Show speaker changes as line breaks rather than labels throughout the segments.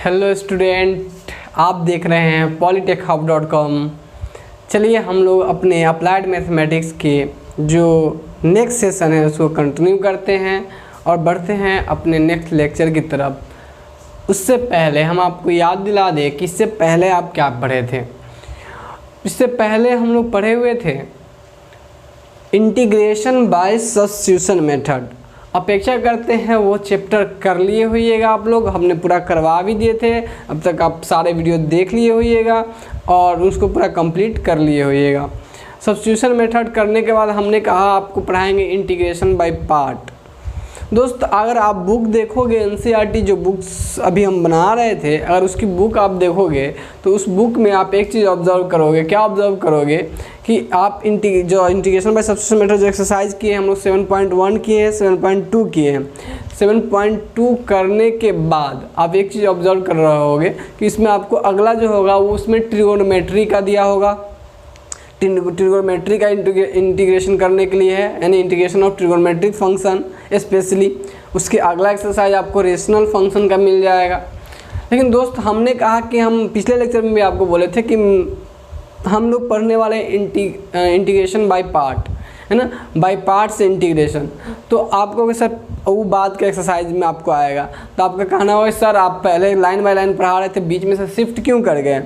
Hello student, आप देख रहे हैं polytechhub.com। चलिए हम लोग अपने अप्लाइड मैथमेटिक्स के जो नेक्स्ट सेशन है उसको कंटिन्यू करते हैं और बढ़ते हैं अपने नेक्स्ट लेक्चर की तरफ। उससे पहले हम आपको याद दिला दें कि इससे पहले आप क्या पढ़े थे। इससे पहले हम लोग पढ़े हुए थे इंटीग्रेशन बाय सब्स्टिट्यूशन मेथड। अपेक्षा करते हैं वो चैप्टर कर लिए होइएगा आप लोग, हमने पूरा करवा भी दिए थे। अब तक आप सारे वीडियो देख लिए होइएगा और उसको पूरा कंप्लीट कर लिए होइएगा। सब्स्टिट्यूशन मेथड करने के बाद हमने कहा आपको पढ़ाएंगे इंटीग्रेशन बाय पार्ट। दोस्त, अगर आप बुक देखोगे एनसीईआरटी जो बुक्स अभी हम बना रहे थे, अगर उसकी बुक आप देखोगे तो उस बुक में आप एक चीज़ ऑब्जर्व करोगे। क्या ऑब्जर्व करोगे कि आप जो इंटीग्रेशन बाय सब्स्टिट्यूशन मेथड जो एक्सरसाइज किए हम लोग 7.1 किए हैं, 7.2 किए हैं। 7.2 करने के बाद आप एक चीज़ ऑब्जर्व कर रहे होगे कि इसमें आपको अगला जो होगा वो उसमें ट्रिगोनोमेट्री का दिया होगा। ट्रिगोनोमेट्री का इंटीग्रेशन करने के लिए है, यानी integration of trigonometric function specially. उसके अगला एक्सरसाइज आपको रेशनल फंक्शन का मिल जाएगा। लेकिन दोस्त, हमने कहा कि हम पिछले लेक्चर में भी आपको बोले थे कि हम लोग पढ़ने वाले इंटीग्रेशन बाय पार्ट, है ना, बाय पार्ट से इंटीग्रेशन। तो आपको सर वो बात का एक्सरसाइज में आपको आएगा तो आपका कहना होगा सर आप पहले लाइन बाय लाइन पढ़ा रहे थे, बीच में से शिफ्ट क्यों कर गए।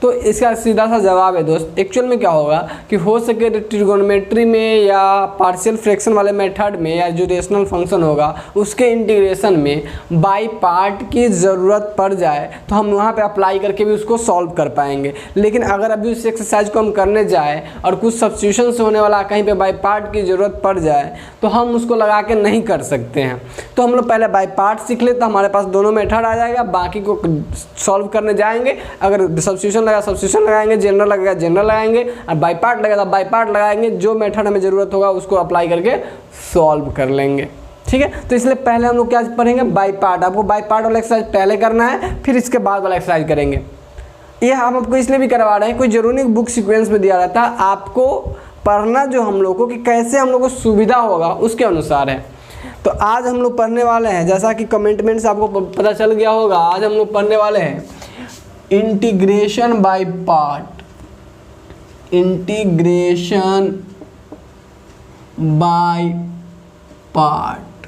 तो इसका सीधा सा जवाब है दोस्त, एक्चुअल में क्या होगा कि हो सके तो ट्रिगोनोमेट्री में या पार्शियल फ्रैक्शन वाले मेथड में या जो रेशनल फंक्शन होगा उसके इंटीग्रेशन में बाय पार्ट की ज़रूरत पड़ जाए तो हम वहाँ पे अप्लाई करके भी उसको सॉल्व कर पाएंगे। लेकिन अगर अभी उस एक्सरसाइज को हम करने जाए और कुछ सब्स्टिट्यूशन से होने वाला कहीं पर बाय पार्ट की ज़रूरत पड़ जाए तो हम उसको लगा के नहीं कर सकते हैं। तो हम लोग पहले बाय पार्ट सीख ले तो हमारे पास दोनों मेथड आ जाएगा, बाकी को सॉल्व करने जाएंगे। अगर सब्स्टिट्यूशन लगा सब्स्टिट्यूशन लगाएंगे, जनरल लगेगा जनरल लगाएंगे, और बाय पार्ट लगेगा बाय पार्ट लगाएंगे। जो मेथड हमें ज़रूरत होगा उसको अप्लाई करके सॉल्व कर लेंगे। ठीक है, तो इसलिए पहले हम लोग क्या पढ़ेंगे, बाय पार्ट। आपको बाय पार्ट वाला एक्सरसाइज पहले करना है, फिर इसके बाद वाला एक्सरसाइज करेंगे। ये हम आपको इसलिए भी करवा रहे हैं, कोई जरूरी बुक सीक्वेंस में दिया रहता है, आपको पढ़ना जो हम लोग को कि कैसे हम लोग को सुविधा होगा उसके अनुसार है। तो आज हम लोग पढ़ने वाले हैं, जैसा कि कमेंटमेंट से आपको पता चल गया होगा, आज हम लोग पढ़ने वाले हैं integration by part. Integration by part.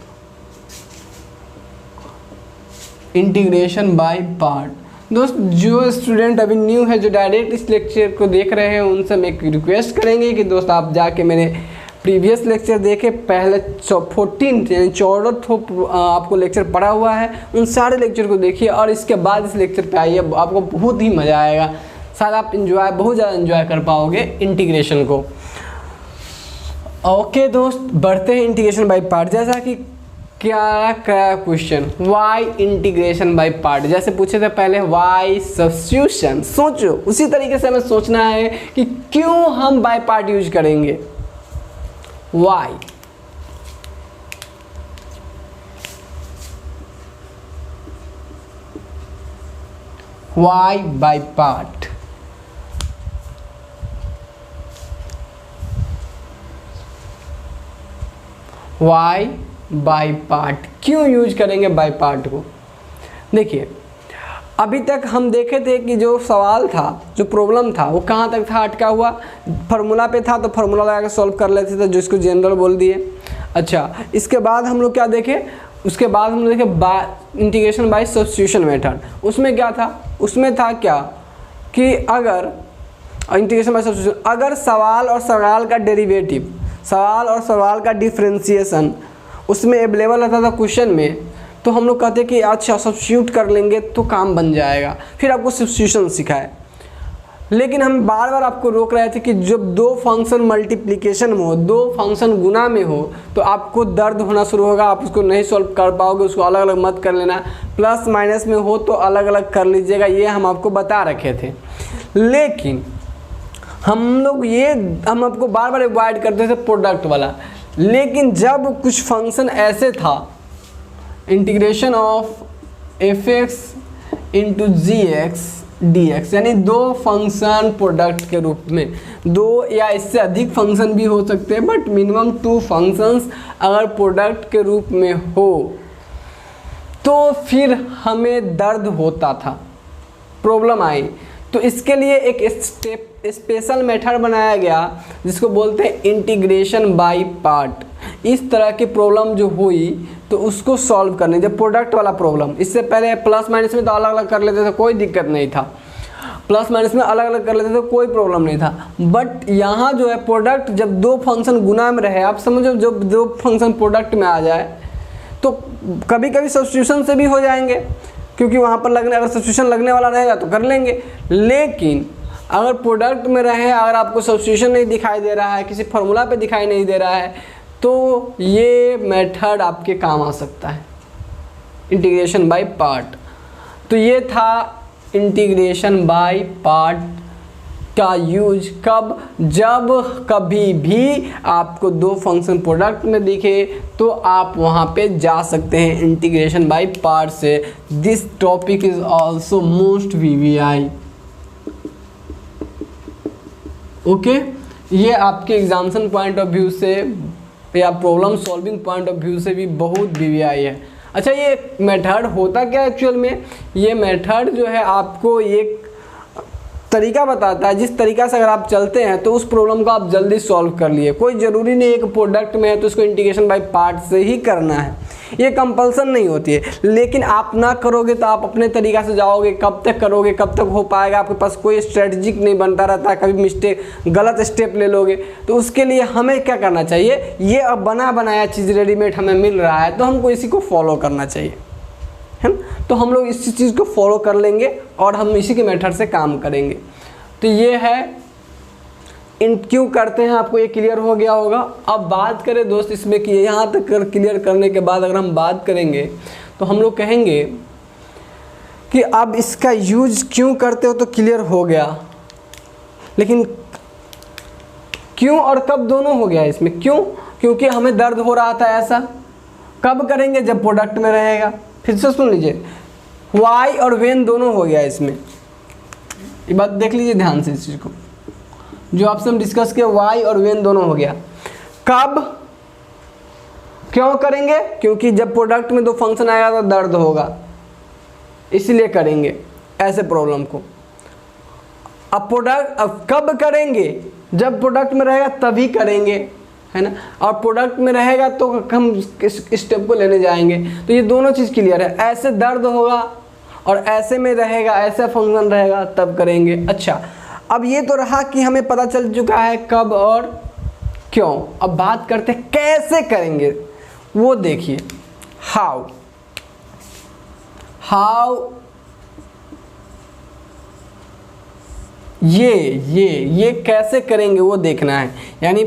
Integration by part. दोस्त, जो स्टूडेंट अभी न्यू है, जो डायरेक्ट इस लेक्चर को देख रहे हैं, उनसे मैं एक रिक्वेस्ट करेंगे कि दोस्त आप जाके मेरे प्रीवियस लेक्चर देखे, पहले 14 यानी 14 आपको लेक्चर पढ़ा हुआ है, उन सारे लेक्चर को देखिए और इसके बाद इस लेक्चर पे आइए। आपको बहुत ही मज़ा आएगा, शायद आप बहुत ज़्यादा एंजॉय कर पाओगे इंटीग्रेशन को। ओके दोस्त, बढ़ते हैं इंटीग्रेशन बाय पार्ट। जैसा कि क्या question, why integration by part, जैसे पूछे थे पहले वाई सब्स्टिट्यूशन। सोचो, उसी तरीके से हमें सोचना है कि क्यों हम बाय पार्ट यूज करेंगे। Why? Why by part? Why by part? क्यों यूज करेंगे बाय पार्ट को। देखिए, अभी तक हम देखे थे कि जो सवाल था, जो प्रॉब्लम था, वो कहाँ तक था अटका हुआ, फार्मूला पे था, तो फार्मूला लगा के सॉल्व कर लेते थे, जो इसको जनरल बोल दिए। अच्छा, इसके बाद हम लोग क्या देखे, उसके बाद हम लोग देखे इंटीग्रेशन बाय सब्स्टिट्यूशन मेथड। उसमें क्या था, उसमें था क्या कि अगर इंटीग्रेशन बाय सब्स्टिट्यूशन, अगर सवाल और सवाल का डेरिवेटिव, सवाल और सवाल का डिफ्रेंसिएशन उसमें अवेलेबल रहता था क्वेश्चन में, तो हम लोग कहते हैं कि अच्छा सब्स्टिट्यूट कर लेंगे तो काम बन जाएगा, फिर आपको सब्स्टिट्यूशन सिखाए। लेकिन हम बार बार आपको रोक रहे थे कि जब दो फंक्शन मल्टीप्लिकेशन में हो, दो फंक्शन गुना में हो, तो आपको दर्द होना शुरू होगा, आप उसको नहीं सॉल्व कर पाओगे, उसको अलग अलग मत कर लेना। प्लस माइनस में हो तो अलग अलग कर लीजिएगा, ये हम आपको बता रखे थे। लेकिन हम आपको बार बार अवॉइड करते थे प्रोडक्ट वाला। लेकिन जब कुछ फंक्शन ऐसे था, integration of f x into g x d x, यानी दो फंक्शन प्रोडक्ट के रूप में, दो या इससे अधिक फंक्शन भी हो सकते हैं, बट मिनिमम 2 फंक्शंस अगर प्रोडक्ट के रूप में हो तो फिर हमें दर्द होता था, प्रॉब्लम आई। तो इसके लिए एक स्पेशल मेथड बनाया गया जिसको बोलते हैं इंटीग्रेशन बाय पार्ट। इस तरह की प्रॉब्लम जो हुई तो उसको सॉल्व करने, जब प्रोडक्ट वाला प्रॉब्लम, इससे पहले प्लस माइनस में तो अलग अलग कर लेते थे, कोई दिक्कत नहीं था, प्लस माइनस में अलग अलग कर लेते थे, कोई प्रॉब्लम नहीं था। बट यहाँ जो है प्रोडक्ट जब दो फंक्शन गुना में रहे, आप समझो जब दो फंक्शन प्रोडक्ट में आ जाए तो कभी कभी सब्स्टिट्यूशन से भी हो जाएंगे, क्योंकि वहाँ पर लगने, अगर सब्स्टिट्यूशन लगने वाला रहेगा तो कर लेंगे। लेकिन अगर प्रोडक्ट में रहे, अगर आपको सब्स्टिट्यूशन नहीं दिखाई दे रहा है, किसी फार्मूला पे दिखाई नहीं दे रहा है, तो ये मेथड आपके काम आ सकता है, इंटीग्रेशन बाय पार्ट। तो ये था इंटीग्रेशन बाय पार्ट का यूज कब, जब कभी भी आपको दो फंक्शन प्रोडक्ट में दिखे तो आप वहाँ पे जा सकते हैं इंटीग्रेशन बाय पार्ट से। This topic is also most VVI। Okay, ये आपके एग्जामिनेशन पॉइंट ऑफ व्यू से या problem solving point of view से भी बहुत VVI है। अच्छा, ये मेथड होता क्या एक्चुअल में? ये मेथड जो है आपको एक तरीका बताता है, जिस तरीका से अगर आप चलते हैं तो उस प्रॉब्लम को आप जल्दी सॉल्व कर लिए। कोई ज़रूरी नहीं है कि प्रोडक्ट में है तो उसको इंटीग्रेशन बाय पार्ट से ही करना है, ये कंपल्सन नहीं होती है। लेकिन आप ना करोगे तो आप अपने तरीका से जाओगे, कब तक करोगे, कब तक हो पाएगा, आपके पास कोई स्ट्रेटजिक नहीं बनता रहता, कभी मिस्टेक, गलत स्टेप ले लोगे। तो उसके लिए हमें क्या करना चाहिए, ये अब बना बनाया चीज़ रेडीमेड हमें मिल रहा है तो हमको इसी को फॉलो करना चाहिए, है ना। तो हम लोग इसी चीज़ को फॉलो कर लेंगे और हम इसी के मेथड से काम करेंगे। तो ये है क्यों करते हैं, आपको ये क्लियर हो गया होगा। अब बात करें दोस्त इसमें कि यहाँ तक क्लियर करने के बाद अगर हम बात करेंगे तो हम लोग कहेंगे कि अब इसका यूज क्यों करते हो तो क्लियर हो गया, लेकिन क्यों और कब दोनों हो गया इसमें। क्यों? क्योंकि हमें दर्द हो रहा था, ऐसा कब करेंगे, जब प्रोडक्ट में रहेगा। फिर से सुन लीजिए, वाई और वेन दोनों हो गया इसमें, ये बात देख लीजिए ध्यान से। इस चीज़ को जो आपसे हम डिस्कस किया, वाई और वेन दोनों हो गया। कब, क्यों करेंगे, क्योंकि जब प्रोडक्ट में दो फंक्शन आएगा तो दर्द होगा, इसलिए करेंगे ऐसे प्रॉब्लम को। अब कब करेंगे, जब प्रोडक्ट में रहेगा तभी करेंगे, है ना। और प्रोडक्ट में रहेगा तो हम स्टेप को लेने जाएंगे। तो ये दोनों चीज़ क्लियर है, ऐसे दर्द होगा और ऐसे में रहेगा, ऐसा फंक्शन रहेगा तब करेंगे। अच्छा, अब ये तो रहा कि हमें पता चल चुका है कब और क्यों। अब बात करते हैं कैसे करेंगे, वो देखिए। हाउ ये कैसे करेंगे वो देखना है, यानी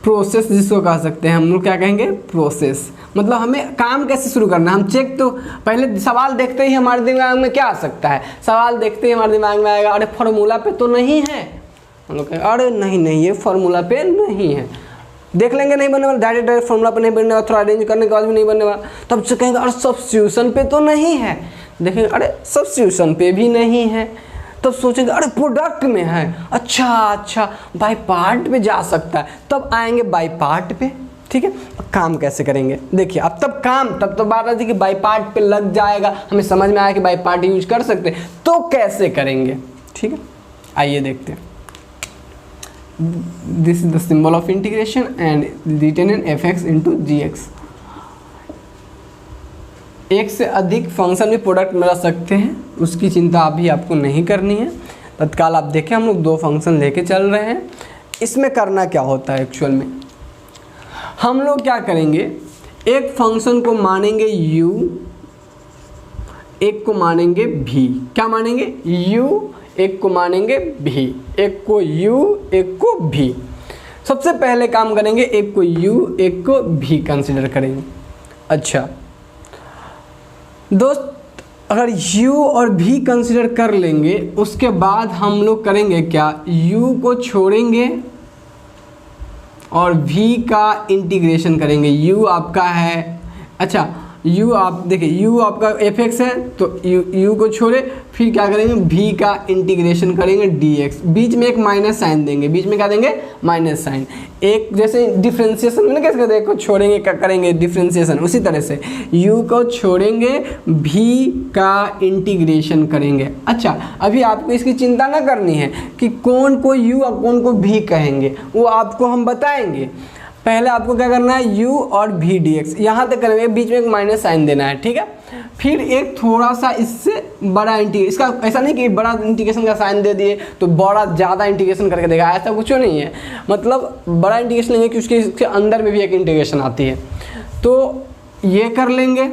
प्रोसेस जिसको कह सकते हैं हम लोग, क्या कहेंगे, प्रोसेस। मतलब हमें काम कैसे शुरू करना है। हम चेक, तो पहले सवाल देखते ही हमारे दिमाग में क्या आ सकता है, सवाल देखते ही हमारे दिमाग में आएगा अरे फार्मूला पे तो नहीं है। हम लोग कहेंगे अरे नहीं ये फार्मूला पे नहीं है, देख लेंगे नहीं बनने वाला, डायरेक्ट फार्मूला पे नहीं बनने वाला, थोड़ा अरेंज करने के बाद भी नहीं बनने वाला, तब से कहेंगे अरे सब्स्टिट्यूशन पे तो नहीं है, देखेंगे अरे सब्स्टिट्यूशन पे भी नहीं है, तब सोचेंगे अरे प्रोडक्ट में है, अच्छा बाय पार्ट पे जा सकता है, तब आएंगे बाय पार्ट पे। ठीक है, काम कैसे करेंगे देखिए। अब तब तो बात आती है कि बाय पार्ट पे लग जाएगा, हमें समझ में आया कि बाय पार्ट यूज कर सकते हैं, तो कैसे करेंगे। ठीक है, आइए देखते हैं। This is the symbol of integration and written in fx into gx। एक से अधिक फंक्शन भी प्रोडक्ट में रह सकते हैं, उसकी चिंता अभी आपको नहीं करनी है। तत्काल आप देखें, हम लोग दो फंक्शन लेके चल रहे हैं। इसमें करना क्या होता है एक्चुअल में, हम लोग क्या करेंगे, एक फंक्शन को मानेंगे u, एक को मानेंगे v। क्या मानेंगे, u, एक को मानेंगे v, एक को u, एक को v। सबसे पहले काम करेंगे, एक को u, एक को v कंसिडर करेंगे। अच्छा दोस्त, अगर u और v कंसिडर कर लेंगे, उसके बाद हम लोग करेंगे क्या, u को छोड़ेंगे और v का इंटीग्रेशन करेंगे। u आपका है, अच्छा u आप देखिए u आपका fx है तो u को छोड़े, फिर क्या करेंगे v का इंटीग्रेशन करेंगे dx, बीच में एक माइनस साइन देंगे, बीच में क्या देंगे माइनस साइन। एक जैसे डिफ्रेंशिएशन में ना कैसे करते हैं, छोड़ेंगे क्या करेंगे डिफ्रेंशिएशन, उसी तरह से u को छोड़ेंगे v का इंटीग्रेशन करेंगे। अच्छा अभी आपको इसकी चिंता ना करनी है कि कौन को u और कौन को v कहेंगे, वो आपको हम बताएंगे। पहले आपको क्या करना है u और v dx यहाँ तक करेंगे, बीच में एक माइनस साइन देना है, ठीक है। फिर एक थोड़ा सा इससे बड़ा इंटीग्रेशन, इसका ऐसा नहीं कि बड़ा इंटीग्रेशन का साइन दे दिए तो बड़ा ज़्यादा इंटीग्रेशन करके देगा, ऐसा कुछ नहीं है। मतलब बड़ा इंटीग्रेशन लेंगे कि उसके अंदर में भी एक इंटीग्रेशन आती है, तो ये कर लेंगे।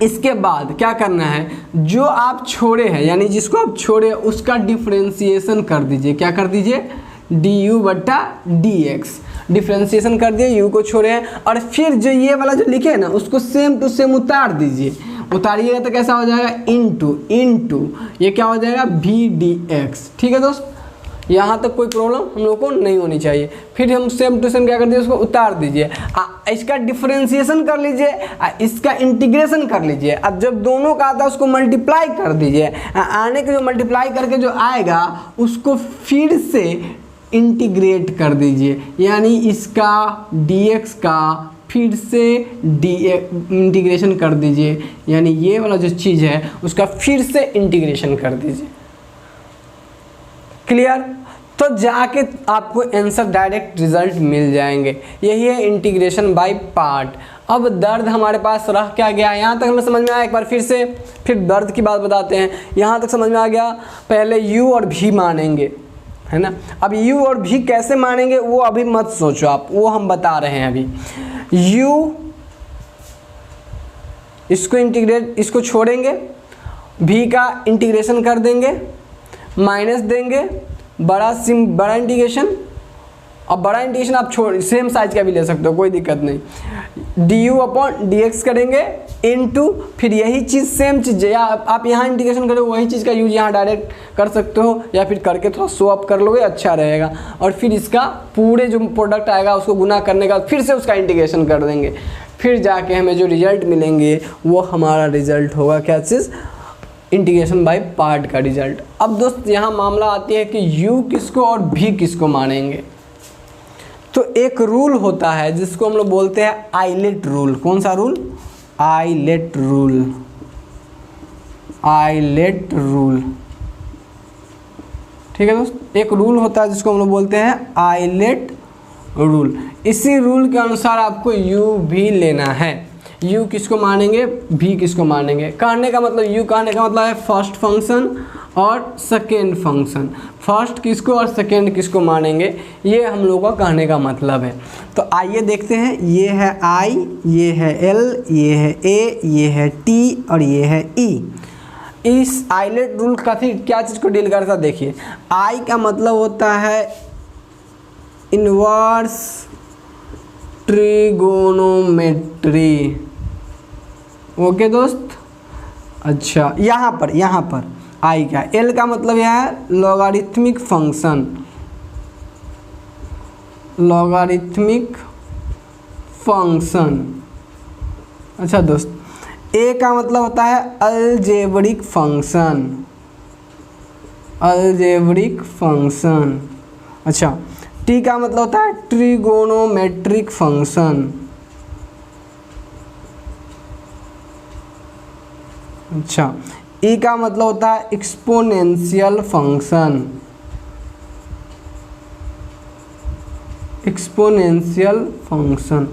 इसके बाद क्या करना है, जो आप छोड़े हैं यानी जिसको आप छोड़े उसका डिफ्रेंशिएशन कर दीजिए। क्या कर दीजिए, du बटा dx, डिफ्रेंशिएशन कर दिए, u को छोड़े हैं। और फिर जो ये वाला जो लिखे है ना उसको सेम टू सेम उतार दीजिए। उतारिएगा तो कैसा हो जाएगा, इनटू ये क्या हो जाएगा v dx। ठीक है दोस्त, यहाँ तक कोई प्रॉब्लम हम लोग को नहीं होनी चाहिए। फिर हम सेम टू सेम क्या कर दिए, उसको उतार दीजिए, इसका डिफरेंशिएशन कर लीजिए, इसका इंटीग्रेशन कर लीजिए। अब जब दोनों का आता है उसको मल्टीप्लाई कर दीजिए, आने के जो मल्टीप्लाई करके जो आएगा उसको फिर से इंटीग्रेट कर दीजिए, यानी इसका dx का फिर से इंटीग्रेशन कर दीजिए, यानी ये वाला जो चीज़ है उसका फिर से इंटीग्रेशन कर दीजिए। क्लियर, तो जाके आपको आंसर डायरेक्ट रिजल्ट मिल जाएंगे। यही है इंटीग्रेशन बाय पार्ट। अब दर्द हमारे पास रह क्या गया, यहाँ तक हमें समझ में आया। एक बार फिर दर्द की बात बताते हैं। यहाँ तक समझ में आ गया, पहले u और v मानेंगे, है ना। अब u और v कैसे मानेंगे वो अभी मत सोचो आप, वो हम बता रहे हैं अभी। u इसको इंटीग्रेट, इसको छोड़ेंगे, v का इंटीग्रेशन कर देंगे, माइनस देंगे, बड़ा इंटीग्रेशन। अब बड़ा इंटीग्रेशन आप सेम साइज का भी ले सकते हो, कोई दिक्कत नहीं। du अपॉन dx करेंगे इनटू, फिर यही चीज़ सेम चीज़ है, या आप यहाँ इंटीग्रेशन करो वही चीज़ का यूज यहाँ डायरेक्ट कर सकते हो, या फिर करके थोड़ा शो अप कर लोगे, अच्छा रहेगा। और फिर इसका पूरे जो प्रोडक्ट आएगा उसको गुना करने का फिर से उसका इंटीग्रेशन कर देंगे, फिर जाके हमें जो रिजल्ट मिलेंगे वो हमारा रिजल्ट होगा क्या चीज़, इंटीग्रेशन बाय पार्ट का रिजल्ट। अब दोस्त यहाँ मामला आती है कि u किसको और v किसको मानेंगे। तो एक रूल होता है जिसको हम लोग बोलते हैं आइलेट रूल। कौन सा rule, ILATE rule, ILATE rule. ठीक है दोस्त, एक रूल होता है जिसको हम लोग बोलते हैं आइलेट रूल। इसी रूल के अनुसार आपको u भी लेना है। u किसको मानेंगे, v किसको मानेंगे। कहने का मतलब u कहने का मतलब है फर्स्ट फंक्शन और सेकेंड फंक्शन। फर्स्ट किसको और सेकेंड किसको मानेंगे, ये हम लोग का कहने का मतलब है। तो आइए देखते हैं, ये है I, ये है L, ये है A, ये है T और ये है E। इस आइलेट रूल क्या चीज़ को डील करता है, देखिए I का मतलब होता है इनवर्स ट्रिगोनोमेट्री। ओके दोस्त, अच्छा यहाँ पर आई का। एल का मतलब यह है लॉगरिथमिक फंक्शन, लॉगरिथमिक फंक्शन। अच्छा दोस्त, ए का मतलब होता है अलजेब्रिक फंक्शन, अलजेब्रिक फंक्शन। अच्छा, टी का मतलब होता है ट्रिगोनोमेट्रिक फंक्शन। अच्छा, ई का मतलब होता है एक्सपोनेंशियल फंक्शन, एक्सपोनेंशियल फंक्शन।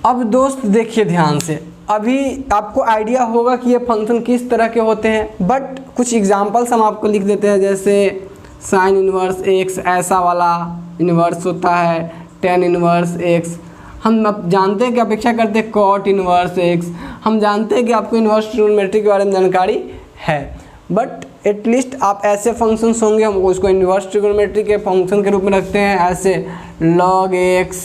अब दोस्त देखिए ध्यान से, अभी आपको आइडिया होगा कि ये फंक्शन किस तरह के होते हैं, बट कुछ एग्जांपल्स हम आपको लिख देते हैं। जैसे साइन इनवर्स एक्स, ऐसा वाला इनवर्स होता है, टेन इनवर्स एक्स। हम अब जानते हैं कि अपेक्षा करते हैं कॉट इनवर्स एक्स। हम जानते हैं कि आपको इनवर्स ट्रिगोनोमेट्री के बारे में जानकारी है, बट एटलीस्ट आप ऐसे फंक्शंस होंगे, हम उसको इनवर्स ट्रिगोनोमेट्री के फंक्शन के रूप में रखते हैं, ऐसे log x,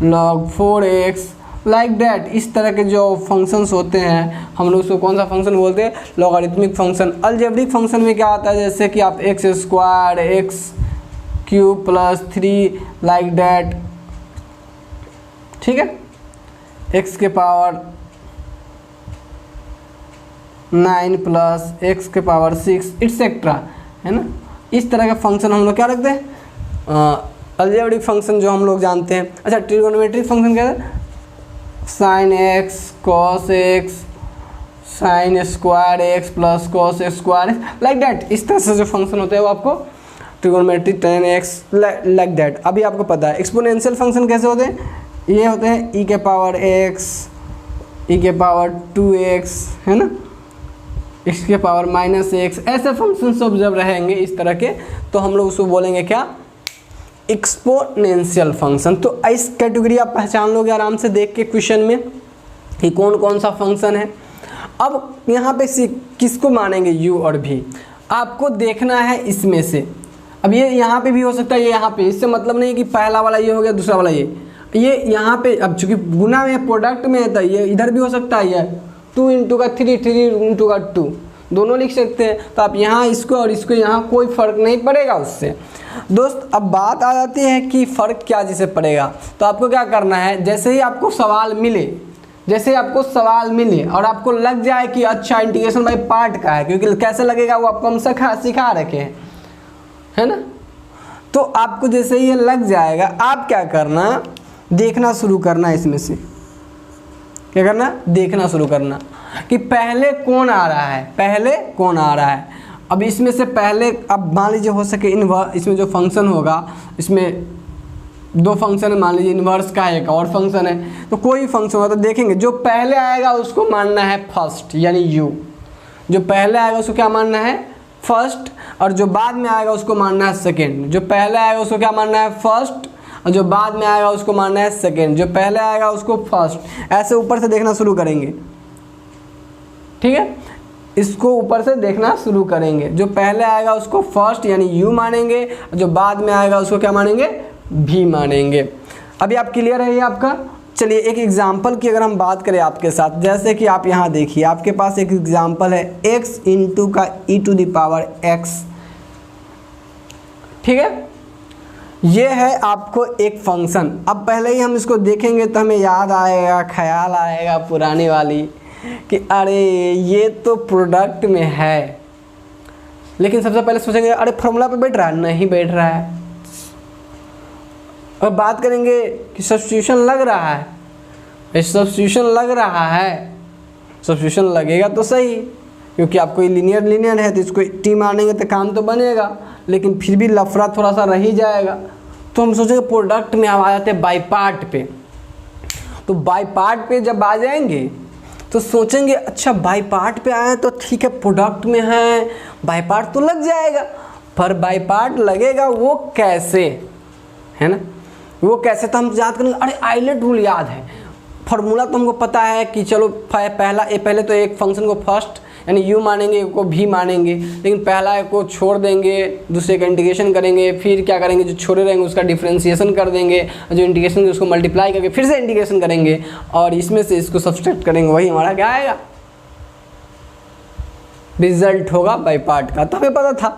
log 4x, like that. इस तरह के जो फंक्शंस होते हैं हम लोग उसको कौन सा फंक्शन बोलते हैं, लॉगरिथमिक फंक्शन। अलजेब्रिक फंक्शन में क्या आता है, जैसे कि आप x square, x cube plus 3 like that. ठीक है, x के पावर 9 प्लस x के पावर 6 इट्सेट्रा, है ना। इस तरह का फंक्शन हम लोग क्या रखते हैं, अलजेब्रिक फंक्शन जो हम लोग जानते हैं। अच्छा, ट्रिगोनोमेट्रिक फंक्शन क्या है, sine x cos x sine square x plus cos square x, like that. इस तरह से जो फंक्शन होते हैं वो आपको trigonometric tan x like that. अभी आपको पता है एक्सपोनेंशियल फंक्शन कैसे होते हैं, ये होते हैं e के पावर x, e के पावर 2x, है ना, x के पावर -x। ऐसे फंक्शन सब जब रहेंगे इस तरह के तो हम लोग उसको बोलेंगे क्या, एक्सपोनेंशियल फंक्शन। तो इस कैटेगरी आप पहचान लोगे आराम से देख के क्वेश्चन में कि कौन कौन सा फंक्शन है। अब यहाँ पे किसको मानेंगे u और v, आपको देखना है इसमें से। अब ये यहाँ पे भी हो सकता है, ये यहाँ पे, इससे मतलब नहीं कि पहला वाला ये हो गया दूसरा वाला ये यहाँ पे। अब चूंकि गुना में प्रोडक्ट में है तो ये इधर भी हो सकता है, ये 2 इंटू का 3 3 इंटू का 2 दोनों लिख सकते हैं। तो आप यहाँ इसको और इसको यहाँ कोई फ़र्क नहीं पड़ेगा उससे। दोस्त अब बात आ जाती है कि फ़र्क क्या जिसे पड़ेगा, तो आपको क्या करना है, जैसे ही आपको सवाल मिले, जैसे आपको सवाल मिले और आपको लग जाए कि अच्छा इंटीग्रेशन बाय पार्ट का है, क्योंकि कैसे लगेगा वो आपको हम सिखा रखे हैं, है ना। तो आपको जैसे ही ये लग जाएगा, आप क्या करना, देखना शुरू करना, इसमें से क्या करना, देखना शुरू करना कि पहले कौन आ रहा है, पहले कौन आ रहा है। अब इसमें से पहले, अब मान लीजिए हो सके इसमें जो फंक्शन होगा, इसमें 2 फंक्शन है, मान लीजिए इन्वर्स का एक और फंक्शन है, तो कोई फंक्शन होगा तो देखेंगे जो पहले आएगा उसको मानना है फर्स्ट, यानी u। जो पहले आएगा उसको क्या मानना है, फर्स्ट, और जो बाद में आएगा उसको मानना है सेकेंड। जो पहले आएगा उसको क्या मानना है, फर्स्ट, और जो बाद में आएगा उसको मानना है सेकेंड। जो पहले आएगा उसको फर्स्ट। ऐसे ऊपर से देखना शुरू करेंगे, ठीक है, इसको ऊपर से देखना शुरू करेंगे। जो पहले आएगा उसको फर्स्ट यानी u मानेंगे, और जो बाद में आएगा उसको क्या मानेंगे, v मानेंगे। अभी आप क्लियर है ये आपका। चलिए एक एग्जाम्पल की अगर हम बात करें आपके साथ, जैसे कि आप यहाँ देखिए, आपके पास एक एग्जाम्पल है x इंटू का e⁻x, ठीक है, ये है आपको एक फंक्शन। अब पहले ही हम इसको देखेंगे तो हमें याद आएगा, ख्याल आएगा पुरानी वाली कि अरे ये तो प्रोडक्ट में है, लेकिन सबसे पहले सोचेंगे अरे फॉर्मूला पे बैठ रहा है, नहीं बैठ रहा है। अब बात करेंगे कि सब्स्टिट्यूशन लग रहा है, सब्स्टिट्यूशन लग रहा है, सब्स्टिट्यूशन लगेगा तो सही, क्योंकि आपको लीनियर है तो इसको टी मानेंगे तो काम तो बनेगा, लेकिन फिर भी लफड़ा थोड़ा सा रह ही जाएगा। तो हम सोचेंगे प्रोडक्ट में आ जाते हैं बाई पार्ट पे। तो बाई पार्ट पे जब आ जाएंगे तो सोचेंगे अच्छा बाई पार्ट पे आए तो ठीक है, प्रोडक्ट में है, बाई पार्ट तो लग जाएगा। पर बाई पार्ट लगेगा वो कैसे, है ना, वो कैसे, तो हम याद करेंगे, अरे आइलेट रूल याद है, फार्मूला तो हमको पता है कि चलो पहले तो एक फंक्शन को फर्स्ट यानी u मानेंगे, एक को v मानेंगे, लेकिन पहला एक को छोड़ देंगे, दूसरे का इंटीग्रेशन करेंगे, फिर क्या करेंगे, जो छोड़े रहेंगे उसका डिफ्रेंशिएशन कर देंगे, जो इंटीग्रेशन उसको मल्टीप्लाई करके फिर से इंटीग्रेशन करेंगे, और इसमें से इसको सब्सट्रैक्ट करेंगे, वही हमारा क्या आएगा, रिजल्ट होगा बाई पार्ट का। तो हमें पता था।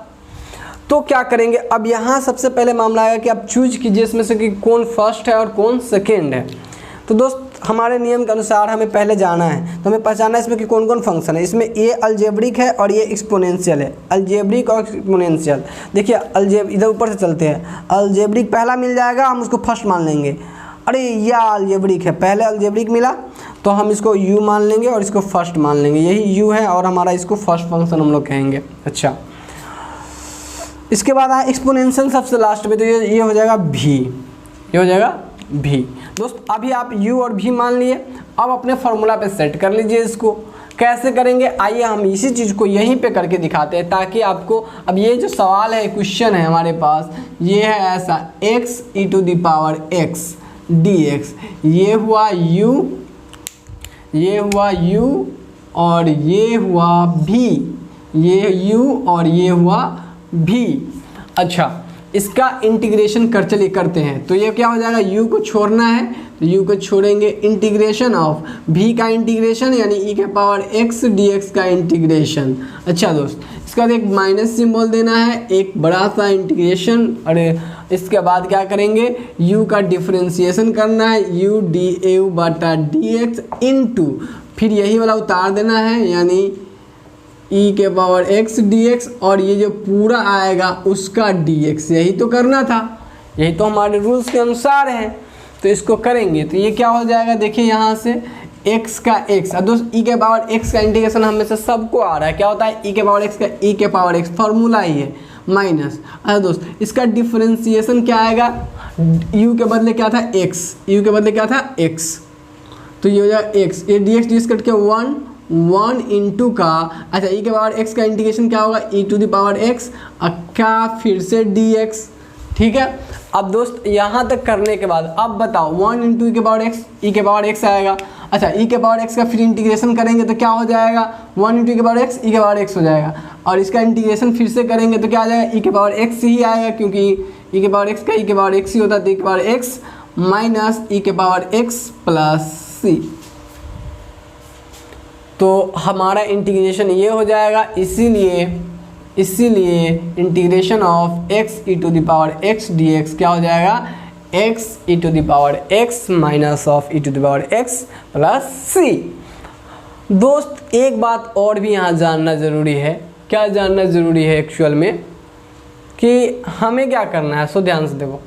तो क्या करेंगे, अब यहाँ सबसे पहले मामला आएगा कि आप चूज कीजिए इसमें से कि कौन फर्स्ट है और कौन सेकेंड है। तो दोस्त हमारे नियम के अनुसार हमें पहले जाना है, तो हमें पहचानना है इसमें कि कौन कौन फंक्शन है। इसमें ये अलजेब्रिक है और ये एक्सपोनेंशियल है, अलजेब्रिक और एक्सपोनेंशियल। देखिए इधर ऊपर से चलते हैं, अलजेब्रिक पहला मिल जाएगा, हम उसको फर्स्ट मान लेंगे। अरे यह अलजेब्रिक है, पहले अलजेब्रिक मिला तो हम इसको u मान लेंगे और इसको फर्स्ट मान लेंगे, यही u है और हमारा इसको फर्स्ट फंक्शन हम लोग कहेंगे। अच्छा, इसके बाद आए एक्सपोनेंशियल सबसे लास्ट में, तो ये हो जाएगा v, ये हो जाएगा v। दोस्त अभी आप u और v मान लिए, अब अपने फॉर्मूला पे सेट कर लीजिए। इसको कैसे करेंगे, आइए हम इसी चीज़ को यहीं पे करके दिखाते हैं, ताकि आपको अब ये जो सवाल है, क्वेश्चन है हमारे पास, ये है ऐसा x e⁻x dx, ये हुआ u, ये हुआ u और ये हुआ v, ये u और ये हुआ v। अच्छा, इसका इंटीग्रेशन चलिए करते हैं। तो ये क्या हो जाएगा, u को छोड़ना है तो u को छोड़ेंगे, इंटीग्रेशन ऑफ v का इंटीग्रेशन यानी e के पावर x dx का इंटीग्रेशन। अच्छा दोस्त, इसके बाद एक माइनस सिंबल देना है, एक बड़ा सा इंटीग्रेशन, और इसके बाद क्या करेंगे, u का डिफरेंशिएशन करना है, u du बटा dx इंटू फिर यही वाला उतार देना है यानी e के पावर x dx, और ये जो पूरा आएगा उसका dx, यही तो करना था, यही तो हमारे रूल्स के अनुसार है। तो इसको करेंगे तो ये क्या हो जाएगा, देखिए यहाँ से x का x, दोस्त e के पावर x का इंटीग्रेशन हम में से सबको आ रहा है, क्या होता है e के पावर x का e के पावर x, फॉर्मूला ही है माइनस। अच्छा दोस्त, इसका डिफरेंशिएशन क्या आएगा, u के बदले क्या था x, u के बदले क्या था x, तो ये हो जाएगा x, ये dx dx कट के 1 इंटू का, अच्छा e के पावर x का इंटीग्रेशन क्या होगा, e to the power x अक्का फिर से dx, ठीक है। अब दोस्त यहाँ तक करने के बाद अब बताओ 1 इंटू e के पावर x, e के पावर x आएगा। अच्छा e के पावर x का फिर इंटीग्रेशन करेंगे तो क्या हो जाएगा, 1 इंटू e के पावर x, e के पावर x हो जाएगा, और इसका इंटीग्रेशन फिर से करेंगे तो क्या आ जाएगा, e के पावर x ही आएगा, क्योंकि e के पावर x का e के पावर x ही होता है, तो e के पावर x माइनस e के पावर x प्लस c। तो हमारा इंटीग्रेशन ये हो जाएगा, इसीलिए integration of x e to the power x dx क्या हो जाएगा, x e to the power x minus of e to the power x plus c। दोस्त एक बात और भी यहाँ जानना ज़रूरी है, क्या जानना ज़रूरी है एक्चुअल में, कि हमें क्या करना है, सो ध्यान से देखो,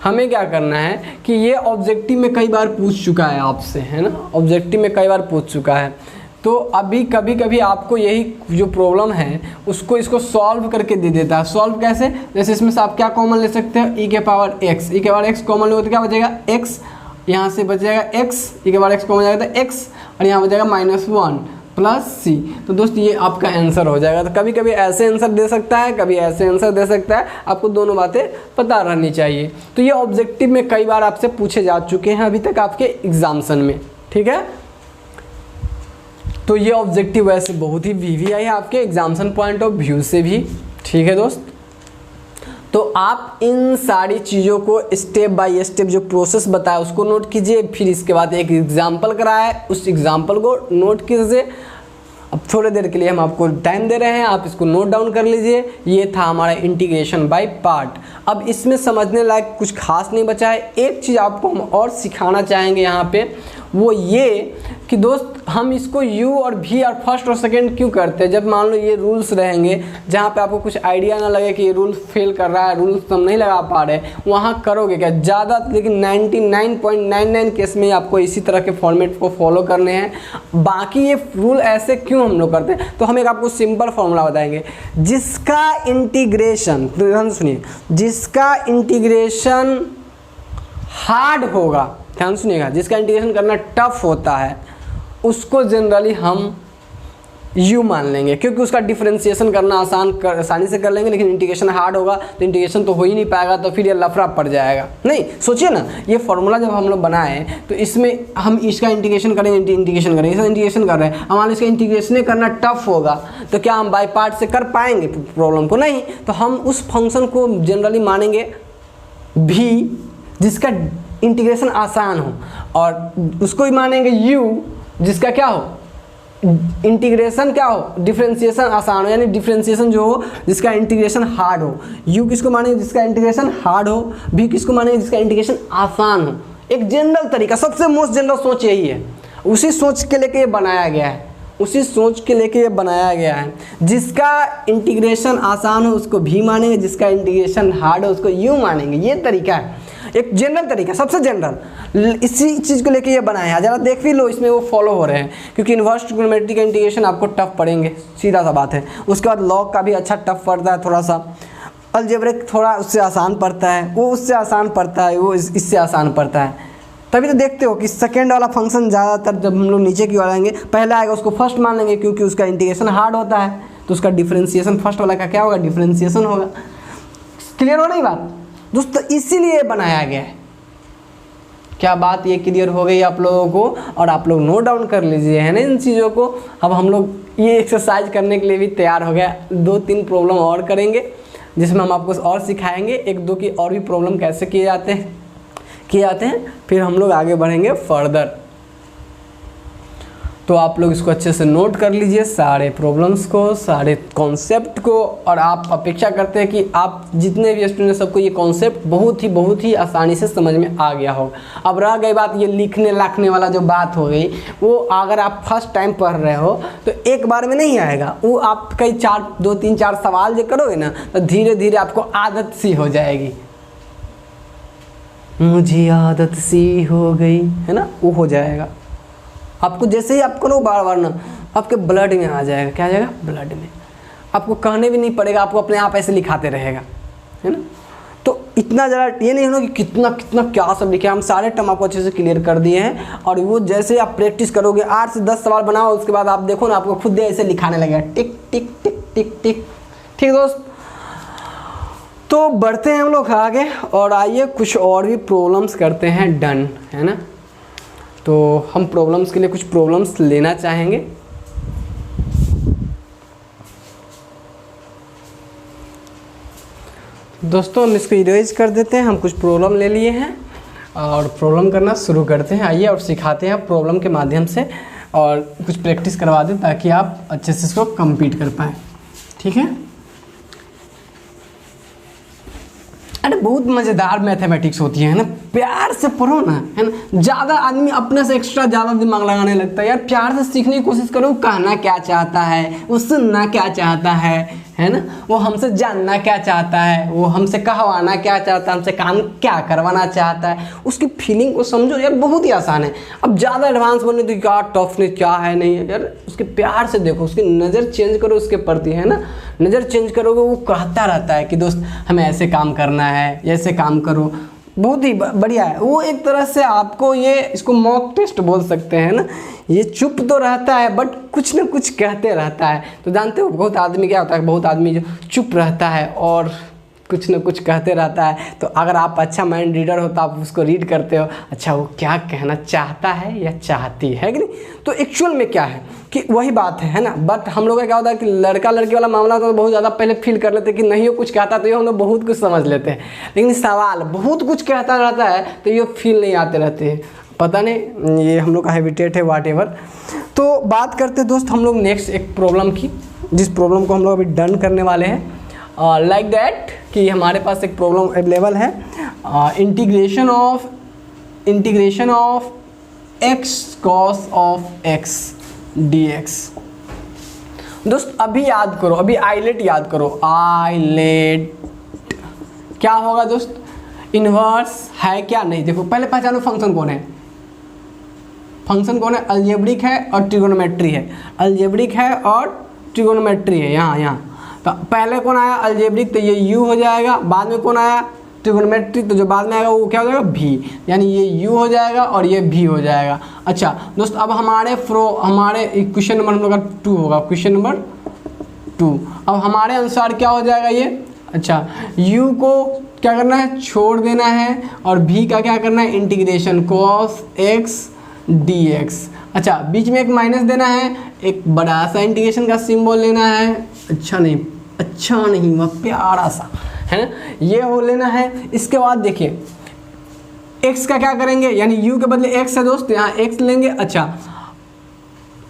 हमें क्या करना है कि ये ऑब्जेक्टिव में कई बार पूछ चुका है आपसे, है ना, ऑब्जेक्टिव में कई बार पूछ चुका है। तो अभी कभी कभी आपको यही जो प्रॉब्लम है उसको इसको सॉल्व करके दे देता है। सॉल्व कैसे, जैसे इसमें से आप क्या कॉमन ले सकते हो, e के पावर x कॉमन लोगे तो क्या बचेगा x, यहाँ से बच जाएगा x, e के पावर x कॉमन जाएगा तो x, और यहाँ बच जाएगा -1 प्लस c। तो दोस्त ये आपका आंसर हो जाएगा। तो कभी कभी ऐसे आंसर दे सकता है, कभी ऐसे आंसर दे सकता है, आपको दोनों बातें पता रहनी चाहिए। तो ये ऑब्जेक्टिव में कई बार आपसे पूछे जा चुके हैं अभी तक आपके एग्जाम्सन में, ठीक है। तो ये ऑब्जेक्टिव वैसे बहुत ही वीवीआई है आपके एग्जाम्सन पॉइंट ऑफ व्यू से भी, ठीक है दोस्त। तो आप इन सारी चीज़ों को स्टेप बाय स्टेप जो प्रोसेस बताया उसको नोट कीजिए, फिर इसके बाद एक एग्जाम्पल कराया है उस एग्जाम्पल को नोट कीजिए। अब थोड़ी देर के लिए हम आपको टाइम दे रहे हैं, आप इसको नोट डाउन कर लीजिए। ये था हमारा इंटीग्रेशन बाय पार्ट। अब इसमें समझने लायक कुछ खास नहीं बचा है। एक चीज़ आपको हम और सिखाना चाहेंगे यहाँ पे, वो ये कि दोस्त हम इसको u और v और फर्स्ट और सेकंड क्यों करते हैं। जब मान लो ये रूल्स रहेंगे जहाँ पे आपको कुछ आइडिया ना लगे कि ये रूल्स फेल कर रहा है, रूल्स हम नहीं लगा पा रहे, वहाँ करोगे क्या ज़्यादा, लेकिन 99.99 केस में आपको इसी तरह के फॉर्मेट को फॉलो करने हैं। बाकी ये रूल ऐसे क्यों हम लोग करते हैं, तो हम एक आपको सिंपल फॉर्मूला बताएंगे, जिसका इंटीग्रेशन, ध्यान सुनिए, जिसका इंटीग्रेशन हार्ड होगा, ध्यान सुनिएगा, जिसका इंटीग्रेशन करना टफ होता है उसको जनरली हम u मान लेंगे, क्योंकि उसका डिफरेंशिएशन करना आसानी से कर लेंगे। लेकिन इंटीग्रेशन हार्ड होगा तो इंटीग्रेशन तो हो ही नहीं पाएगा, तो फिर ये लफड़ा पड़ जाएगा। नहीं सोचिए ना, ये फॉर्मूला जब हम लोग बनाए तो इसमें हम इसका इंटीग्रेशन करेंगे, इसका इंटीग्रेशन कर रहे हैं, हमारा इसका इंटीग्रेशन करना टफ होगा, तो क्या हम बाई पार्ट से कर पाएंगे प्रॉब्लम को? नहीं। तो हम उस फंक्शन को जनरली मानेंगे v, जिसका इंटीग्रेशन आसान हो, और उसको ही मानेंगे u, जिसका क्या हो, इंटीग्रेशन क्या हो, डिफरेंशिएशन आसान हो, यानी डिफरेंशिएशन जो हो जिसका इंटीग्रेशन हार्ड हो। u किसको मानेंगे, जिसका इंटीग्रेशन हार्ड हो। v किसको मानेंगे, जिसका इंटीग्रेशन आसान हो। एक जनरल तरीका, सबसे मोस्ट जनरल सोच यही है, उसी सोच के लेके ये बनाया गया है, उसी सोच के लेके ये बनाया गया है। जिसका इंटीग्रेशन आसान हो उसको v मानेंगे, जिसका इंटीग्रेशन हार्ड हो उसको u मानेंगे। ये तरीका है, एक जनरल तरीका, सबसे जनरल, इसी चीज़ को लेके ये बनाया है। ज़रा देख भी लो, इसमें वो फॉलो हो रहे हैं, क्योंकि इन्वर्स ट्रिग्नोमेट्री का इंटीग्रेशन आपको टफ पड़ेंगे, सीधा सा बात है। उसके बाद लॉग का भी अच्छा टफ पड़ता है थोड़ा सा, अलजेब्रिक थोड़ा उससे आसान पड़ता है, वो उससे आसान पड़ता है, वो इससे आसान पड़ता है। तभी तो देखते हो कि सेकेंड वाला फंक्शन ज़्यादातर जब हम लोग नीचे की ओर आएंगे, पहला आएगा उसको फर्स्ट मान लेंगे, क्योंकि उसका इंटीग्रेशन हार्ड होता है, तो उसका डिफरेंशिएशन फर्स्ट वाला का क्या होगा, डिफरेंशिएशन होगा। क्लियर हो रही बात दोस्तों? इसीलिए बनाया गया है। क्या बात ये क्लियर हो गई आप लोगों को? और आप लोग नोट डाउन कर लीजिए, है ना इन चीज़ों को। अब हम लोग ये एक्सरसाइज करने के लिए भी तैयार हो गया, 2-3 प्रॉब्लम और करेंगे, जिसमें हम आपको और सिखाएंगे एक दो की और भी प्रॉब्लम कैसे किए जाते हैं, फिर हम लोग आगे बढ़ेंगे फर्दर। तो आप लोग इसको अच्छे से नोट कर लीजिए, सारे प्रॉब्लम्स को, सारे कॉन्सेप्ट को, और आप अपेक्षा करते हैं कि आप जितने भी स्टूडेंट सबको ये कॉन्सेप्ट बहुत ही आसानी से समझ में आ गया होगा। अब रह गई बात ये लिखने लाखने वाला जो बात हो गई, वो अगर आप फर्स्ट टाइम पढ़ रहे हो तो एक बार में नहीं आएगा, वो आप कई 2-3-4 सवाल जो करोगे ना तो धीरे धीरे आपको आदत सी हो जाएगी। मुझे आदत सी हो गई है ना, वो हो जाएगा आपको। जैसे ही आप करो बार बार ना, आपके ब्लड में आ जाएगा। क्या आ जाएगा? ब्लड में। आपको कहने भी नहीं पड़ेगा, आपको अपने आप ऐसे लिखाते रहेगा, है ना। तो इतना ज़्यादा ये नहीं होना कि कितना क्या सब लिखे, हम सारे टर्म आपको अच्छे से क्लियर कर दिए हैं। और वो जैसे आप प्रैक्टिस करोगे 8 से 10 सवाल बनाओ, उसके बाद आप देखो ना आपको खुद ऐसे लिखाने लगेगा, टिक टिक टिक टिक टिक। ठीक दोस्त, तो बढ़ते हैं हम लोग आगे और आइए कुछ और भी प्रॉब्लम्स करते हैं डन, है ना। तो हम प्रॉब्लम्स के लिए कुछ प्रॉब्लम्स लेना चाहेंगे। दोस्तों हम इसको इरेज कर देते हैं, हम कुछ प्रॉब्लम ले लिए हैं और प्रॉब्लम करना शुरू करते हैं। आइए और सिखाते हैं प्रॉब्लम के माध्यम से, और कुछ प्रैक्टिस करवा दें ताकि आप अच्छे से इसको कंप्लीट कर पाएँ। ठीक है। अरे बहुत मज़ेदार मैथमेटिक्स होती है ना, प्यार से पढ़ो ना, है ना। ज़्यादा आदमी अपने से एक्स्ट्रा ज़्यादा दिमाग लगाने लगता है। यार प्यार से सीखने की कोशिश करो, कहना क्या चाहता है, वो सुनना क्या चाहता है ना, वो हमसे जानना क्या चाहता है, वो हमसे कहवाना क्या चाहता है, हमसे काम क्या करवाना चाहता है, उसकी फीलिंग को समझो यार। बहुत ही आसान है। अब ज़्यादा एडवांस बोलने तो क्या टफनेस क्या है नहीं है यार, उसके प्यार से देखो, उसकी नज़र चेंज करो उसके प्रति, है ना। नज़र चेंज करोगे वो कहता रहता है कि दोस्त हमें ऐसे काम करना है, ऐसे काम करो। बहुत ही बढ़िया है वो। एक तरह से आपको ये इसको मॉक टेस्ट बोल सकते हैं ना। ये चुप तो रहता है बट कुछ ना कुछ कहते रहता है। तो जानते हो बहुत आदमी क्या होता है, बहुत आदमी जो चुप रहता है और कुछ ना कुछ कहते रहता है। तो अगर आप अच्छा माइंड रीडर हो तो आप उसको रीड करते हो, अच्छा वो क्या कहना चाहता है या चाहती है कि नहीं। तो एक्चुअल में क्या है कि वही बात है ना। बट हम लोग का क्या होता है कि लड़का लड़की वाला मामला होता है तो बहुत ज़्यादा पहले फील कर लेते हैं कि नहीं वो कुछ कहता, तो ये हम लोग बहुत कुछ समझ लेते हैं। लेकिन सवाल बहुत कुछ कहता रहता है तो ये फील नहीं आते रहते हैं, पता नहीं ये हम लोग का हैबिटेट है वाटेवर। तो बात करते दोस्त हम लोग नेक्स्ट एक प्रॉब्लम की, जिस प्रॉब्लम को हम लोग अभी डन करने वाले हैं। लाइक दैट कि हमारे पास एक प्रॉब्लम अवेलेबल है, integration of x cos of x dx। दोस्त अभी याद करो, अभी आइलेट याद करो, आइलेट क्या होगा दोस्त, इन्वर्स है क्या नहीं। देखो पहले पहचानो फंक्शन कौन है, फंक्शन कौन है, अलजेब्रिक है और ट्रिगोनोमेट्री है, अलजेब्रिक है और ट्रिगोनोमेट्री है। यहाँ तो पहले कौन आया अलजेब्रिक, तो ये u हो जाएगा। बाद में कौन आया ट्रिगोनोमेट्री, तो जो बाद में आएगा वो क्या हो जाएगा v, यानी ये u हो जाएगा और ये v हो जाएगा। अच्छा दोस्त अब हमारे क्वेश्चन नंबर हम लोग का 2 होगा, क्वेश्चन नंबर 2। अब हमारे अनुसार क्या हो जाएगा ये, अच्छा u को क्या करना है, छोड़ देना है, और v का क्या करना है, इंटीग्रेशन cos x dx। अच्छा बीच में एक माइनस देना है, एक बड़ा सा इंटीग्रेशन का सिंबल लेना है, अच्छा नहीं वह प्यारा सा, है ना, ये हो लेना है। इसके बाद देखिए x का क्या करेंगे, यानी u के बदले x है दोस्त, यहाँ x लेंगे। अच्छा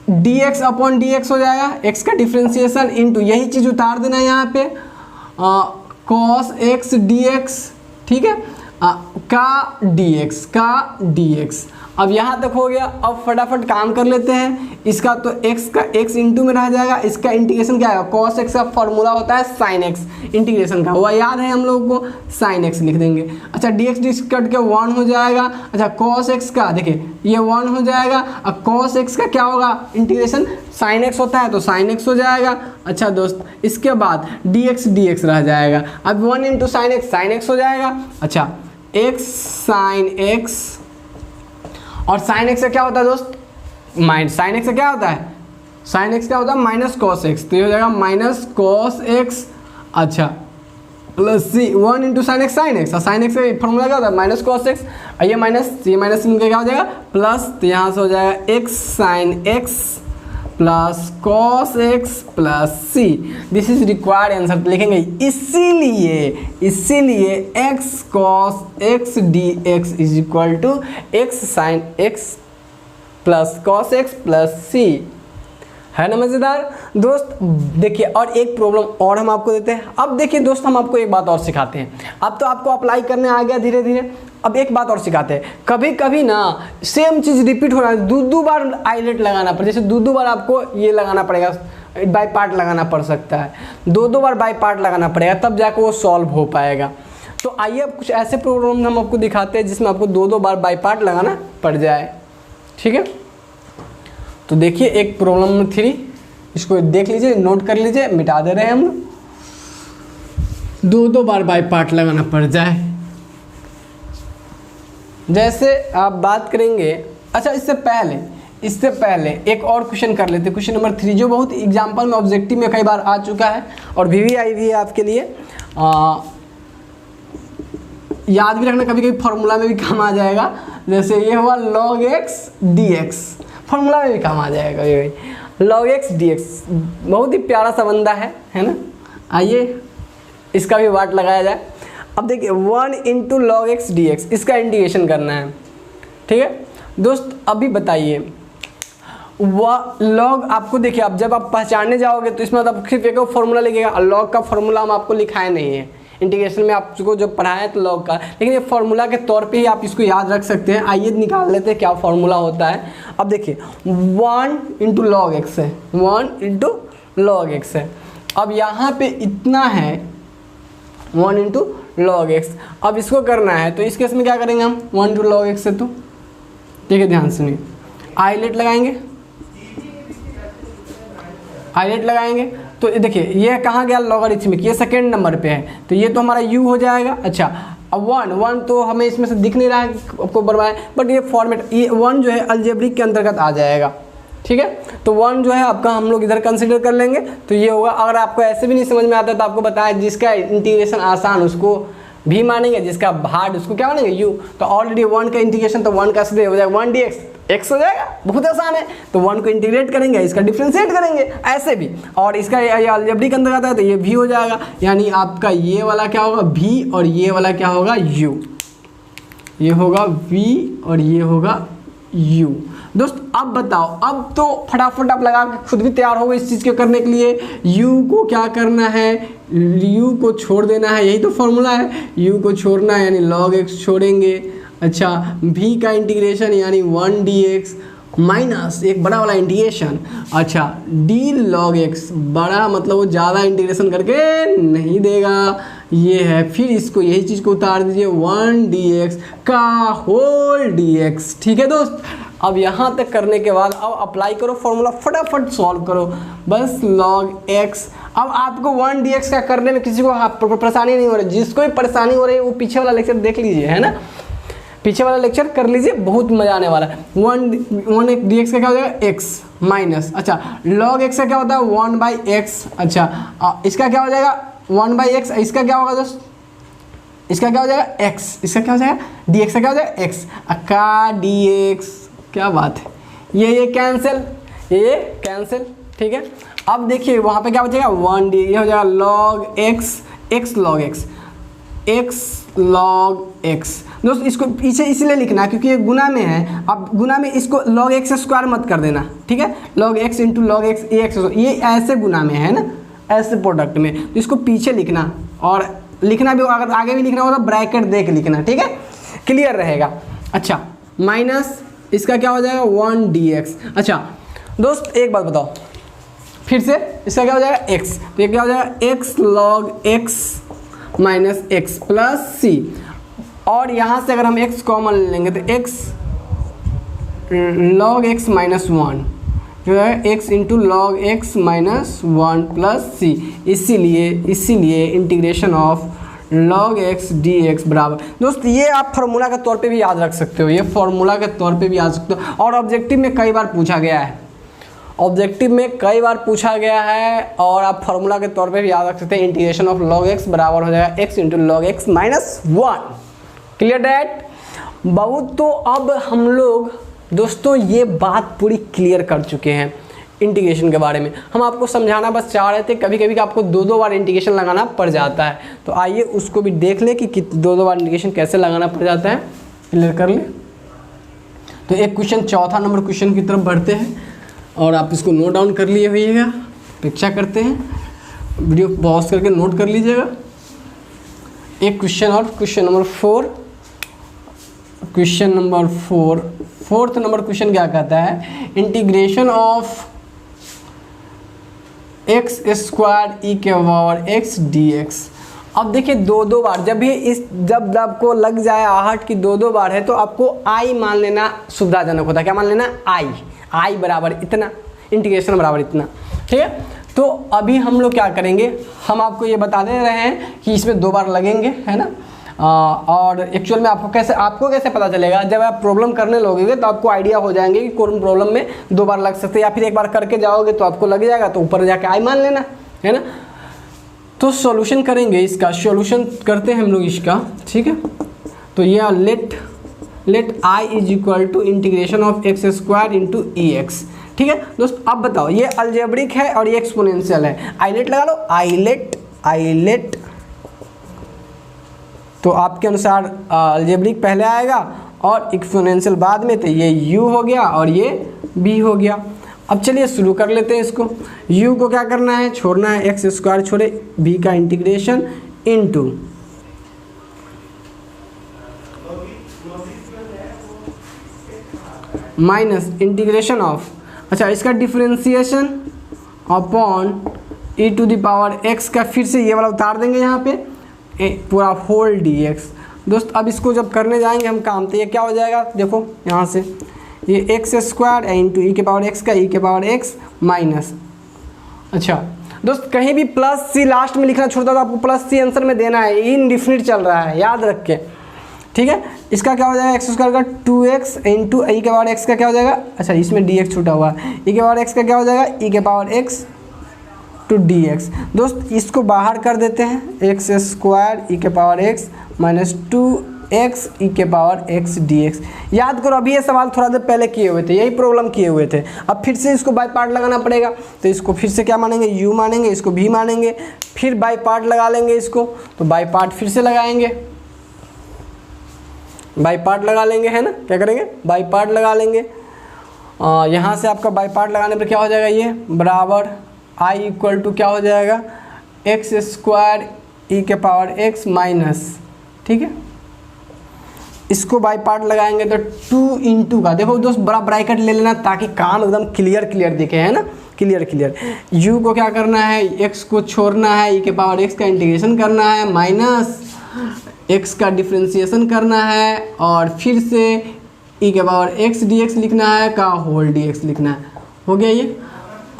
dx अपॉन dx हो जाएगा, x का डिफ्रेंसिएशन इनटू यही चीज़ उतार देना है यहाँ पे, cos x dx, ठीक है, का dx। अब यहाँ तक हो गया। अब फटाफट काम कर लेते हैं। इसका तो x का x इंटू में रह जाएगा, इसका इंटीग्रेशन क्या आएगा, cos x का फॉर्मूला होता है sin x इंटीग्रेशन का, वह याद है हम लोगों को, sin x लिख देंगे। अच्छा dx कट के 1 हो जाएगा। अच्छा cos x का देखिए ये 1 हो जाएगा। अब cos x का क्या होगा, इंटीग्रेशन sin x होता है तो sin x हो जाएगा। अच्छा दोस्त इसके बाद dx रह जाएगा। अब 1 इंटू sin x हो जाएगा। अच्छा x sin x, और sin x से क्या होता है दोस्त, sin x से क्या होता है, sin x क्या होता है माइनस cos x, तो ये हो जाएगा माइनस cos x। अच्छा प्लस 1 इंटू sin x, और sin x का फॉर्मूला क्या होता है माइनस cos x, और ये माइनस मिलकर क्या हो जाएगा प्लस, तो यहाँ से हो जाएगा x sin x plus cos x plus c, this is required answer लिखेंगे। इसीलिए x cos x d x is equal to x sine x plus cos x plus c, है ना मज़ेदार दोस्त। देखिए और एक प्रॉब्लम और हम आपको देते हैं। अब देखिए दोस्त, हम आपको एक बात और सिखाते हैं। अब तो आपको अप्लाई करने आ गया धीरे धीरे, अब एक बात और सिखाते हैं। कभी कभी ना सेम चीज़ रिपीट हो रहा है, दो बार आईलेट लगाना पड़े, जैसे दो बार आपको ये लगाना पड़ेगा, बाई पार्ट लगाना पड़ सकता है, दो बार बाई पार्ट लगाना पड़ेगा, तब जाकर वो सॉल्व हो पाएगा। तो आइए अब कुछ ऐसे प्रॉब्लम हम आपको दिखाते हैं जिसमें आपको दो बार बाई पार्ट लगाना पड़ जाए, ठीक है। तो देखिए एक प्रॉब्लम नंबर 3, इसको देख लीजिए, नोट कर लीजिए, मिटा दे रहे हैं हम। दो बार बाई पार्ट लगाना पड़ जाए, जैसे आप बात करेंगे। अच्छा इससे पहले एक और क्वेश्चन कर लेते हैं, क्वेश्चन नंबर 3, जो बहुत एग्जाम्पल में ऑब्जेक्टिव में कई बार आ चुका है और VVI भी है आपके लिए। याद भी रखना, कभी कभी फॉर्मूला में भी काम आ जाएगा। जैसे ये हुआ log x dx, फॉर्मूला में भी काम आ जाएगा ये log x dx, बहुत ही प्यारा सा बंदा है ना। आइए इसका भी वाट लगाया जाए। अब देखिए 1 इंटू log x dx, इसका इंटीग्रेशन करना है, ठीक है दोस्त। अभी बताइए log, आपको देखिए अब जब आप पहचानने जाओगे तो इसमें आप सिर्फ एक फॉर्मूला लिखिएगा। log का फॉर्मूला हम आपको लिखाए नहीं है, इंटीग्रेशन में आपको जो पढ़ाया तो log का, लेकिन ये फॉर्मूला के तौर पे ही आप इसको याद रख सकते हैं। आइए निकाल लेते हैं क्या फॉर्मूला होता है। अब देखिए 1 इंटू log x है, 1 इंटू log x है। अब यहाँ पे इतना है 1 इंटू log x। अब इसको करना है तो इस केस में क्या करेंगे हम, 1 इंटू log x है। तो देखिए ध्यान सुनिए, आईलेट लगाएंगे तो देखिए ये कहाँ गया लॉगरिथमिक, ये सेकेंड नंबर पे है, तो ये तो हमारा u हो जाएगा। अच्छा अब 1 तो हमें इसमें से दिख नहीं रहा है आपको बर्बाद, बट ये फॉर्मेट, ये 1 जो है अलजेब्रिक के अंतर्गत आ जाएगा, ठीक है। तो 1 जो है आपका हम लोग इधर कंसिडर कर लेंगे, तो ये होगा। अगर आपको ऐसे भी नहीं समझ में आता तो आपको बताया, जिसका इंटीग्रेशन आसान उसको भी मानेंगे, जिसका हार्ड उसको क्या मानेंगे, u। तो ऑलरेडी 1 का इंटीग्रेशन, तो 1 का सीधे हो जाएगा 1 dx, x हो जाएगा, बहुत आसान है। तो 1 को इंटीग्रेट करेंगे, इसका डिफ्रेंशिएट करेंगे ऐसे भी, और इसका ये अलजेब्रिक अंदर आता है तो ये v हो जाएगा। यानी आपका ये वाला क्या होगा v, और ये वाला क्या होगा u, ये होगा v और ये होगा u। दोस्त अब बताओ, अब तो फटाफट आप लगा के खुद भी तैयार हो गए इस चीज़ के करने के लिए। u को क्या करना है, u को छोड़ देना है, यही तो फॉर्मूला है, u को छोड़ना है यानी log x छोड़ेंगे। अच्छा v का इंटीग्रेशन यानी 1 dx माइनस एक बड़ा वाला इंटीग्रेशन, अच्छा d log x, बड़ा मतलब वो ज़्यादा इंटीग्रेशन करके नहीं देगा, ये है। फिर इसको यही चीज़ को उतार दीजिए 1 dx का होल dx, ठीक है दोस्त। अब यहाँ तक करने के बाद अब अप्लाई करो फॉर्मूला, फटाफट सॉल्व करो बस log x। अब आपको 1 dx का करने में किसी को परेशानी नहीं हो रही, जिसको भी परेशानी हो रही है वो पीछे वाला लेक्चर देख लीजिए, है ना, पीछे वाला लेक्चर कर लीजिए, बहुत मजा आने वाला है। 1 dx का क्या हो जाएगा x माइनस, अच्छा log x का क्या होता है 1/x, अच्छा इसका क्या हो जाएगा 1/x, इसका क्या होगा दोस्त, इसका क्या हो जाएगा x, इसका क्या हो जाएगा dx का क्या हो जाएगा x का dx, क्या बात है, ये कैंसिल, ये कैंसिल, ठीक है। अब देखिए वहाँ पे क्या बचेगा 1 d, ये हो जाएगा log x, x log x, x log x। दोस्त इसको पीछे इसलिए लिखना है क्योंकि ये गुना में है, अब गुना में इसको log x स्क्वायर मत कर देना, ठीक है, log x into log x, ये ऐसे गुना में है ना, ऐसे प्रोडक्ट में, तो इसको पीछे लिखना, और लिखना भी अगर आगे भी लिखना होगा तो ब्रैकेट दे के लिखना, ठीक है, क्लियर रहेगा। अच्छा माइनस इसका क्या हो जाएगा 1 dx। अच्छा दोस्त एक बात बताओ फिर से, इसका क्या हो जाएगा x, तो ये क्या हो जाएगा x log x minus x plus c, और यहाँ से अगर हम x कॉमन लेंगे तो x log x माइनस 1 जो है x into log x minus 1 plus c, इसीलिए integration of log x dx बराबर। दोस्त ये आप फार्मूला के तौर पे भी याद रख सकते हो, ये फार्मूला के तौर पे भी याद सकते हो, और ऑब्जेक्टिव में कई बार पूछा गया है, ऑब्जेक्टिव में कई बार पूछा गया है, और आप फार्मूला के तौर पे भी याद रख सकते हैं। इंटीग्रेशन ऑफ log x बराबर हो जाएगा x into log x minus 1, clear that बहुत। तो अब हम लोग दोस्तों ये बात पूरी क्लियर कर चुके हैं, इंटीग्रेशन के बारे में। हम आपको समझाना बस चाह रहे थे, कभी कभी आपको 2-2 बार इंटीग्रेशन लगाना पड़ जाता है। तो आइए उसको भी देख ले कि 2-2 बार इंटीग्रेशन कैसे लगाना पड़ जाता है, क्लियर कर ले। तो एक क्वेश्चन, चौथा नंबर क्वेश्चन की तरफ बढ़ते हैं और आप इसको नोट डाउन कर लिए होइएगा। अपेक्षा करते हैं वीडियो पॉज करके नोट कर लीजिएगा। एक क्वेश्चन और, question number 4। Question number 4, fourth number question क्या कहता है, इंटीग्रेशन ऑफ एक्स स्क्वायर ई के पावर एक्स डी एक्स। अब देखिए 2-2 बार, जब भी जब आपको लग जाए आहट की 2-2 बार है तो आपको आई मान लेना सुविधाजनक होता है। क्या मान लेना, आई बराबर इतना, इंटीग्रेशन बराबर इतना, ठीक है। तो अभी हम लोग क्या करेंगे, हम आपको ये बता दे रहे हैं कि इसमें 2 बार लगेंगे, है ना। और एक्चुअल में आपको कैसे पता चलेगा, जब आप प्रॉब्लम करने लगोगे तो आपको आइडिया हो जाएंगे कि कौन प्रॉब्लम में 2 बार लग सकते हैं, या फिर एक बार करके जाओगे तो आपको लग जाएगा, तो ऊपर जाके आई मान लेना, है ना। तो सॉल्यूशन करेंगे इसका, सॉल्यूशन करते हैं हम लोग इसका, ठीक है। तो ये let I is equal to integration of x square into e x, ठीक है दोस्त। अब बताओ, ये अलजेब्रिक है और ये एक्सपोनेंशियल है, आइलेट लगा लो, आइलेट। तो आपके अनुसार अलजेब्रिक पहले आएगा और एक्सपोनेंशियल बाद में, तो ये u हो गया और ये b हो गया। अब चलिए शुरू कर लेते हैं इसको। u को क्या करना है, छोड़ना है, एक्स स्क्वायर छोड़े b का integration into minus integration of, अच्छा इसका differentiation upon e to the power x का, फिर से ये वाला उतार देंगे यहाँ पे, पूरा होल dx। दोस्त अब इसको जब करने जाएंगे हम काम, तो ये क्या हो जाएगा, देखो यहाँ से ये एक्स स्क्वायर इंटू ई के पावर एक्स का ई के पावर एक्स माइनस, अच्छा दोस्त कहीं भी प्लस सी लास्ट में लिखना छोड़ता तो आपको प्लस सी आंसर में देना है, इनडिफिनिट चल रहा है, याद रख के, ठीक है। इसका क्या हो जाएगा, एक्स स्क्वायर का 2x इंटू ई के पावर एक्स का क्या हो जाएगा, अच्छा इसमें dx छूटा हुआ है, ई के पावर एक्स का क्या हो जाएगा, ई के पावर एक्स टू dx। दोस्त इसको बाहर कर देते हैं, एक्स स्क्वायर ई के पावर एक्स माइनस 2x ई के पावर एक्स dx। याद करो अभी ये सवाल थोड़ा देर पहले किए हुए थे, यही प्रॉब्लम किए हुए थे। अब फिर से इसको बाय पार्ट लगाना पड़ेगा, तो इसको फिर से क्या मानेंगे, u मानेंगे, इसको v मानेंगे, फिर बाय पार्ट लगा लेंगे इसको, तो बाय पार्ट फिर से लगाएंगे, बाय पार्ट लगा लेंगे, है ना। क्या करेंगे, बाय पार्ट लगा लेंगे। यहाँ से आपका बाय पार्ट लगाने पर क्या हो जाएगा, ये बराबर i इक्वल टू क्या हो जाएगा, एक्स स्क्वायर ई के पावर एक्स माइनस, ठीक है। इसको बाय पार्ट लगाएंगे तो 2 इंटू का, देखो दोस्त बड़ा ब्रैकेट ले लेना ताकि काम एकदम क्लियर दिखे, है ना, क्लियर। u को क्या करना है, x को छोड़ना है, ई के पावर x का इंटीग्रेशन करना है, माइनस x का डिफ्रेंशिएशन करना है, और फिर से ई के पावर x dx लिखना है का होल dx लिखना है। हो गया ये।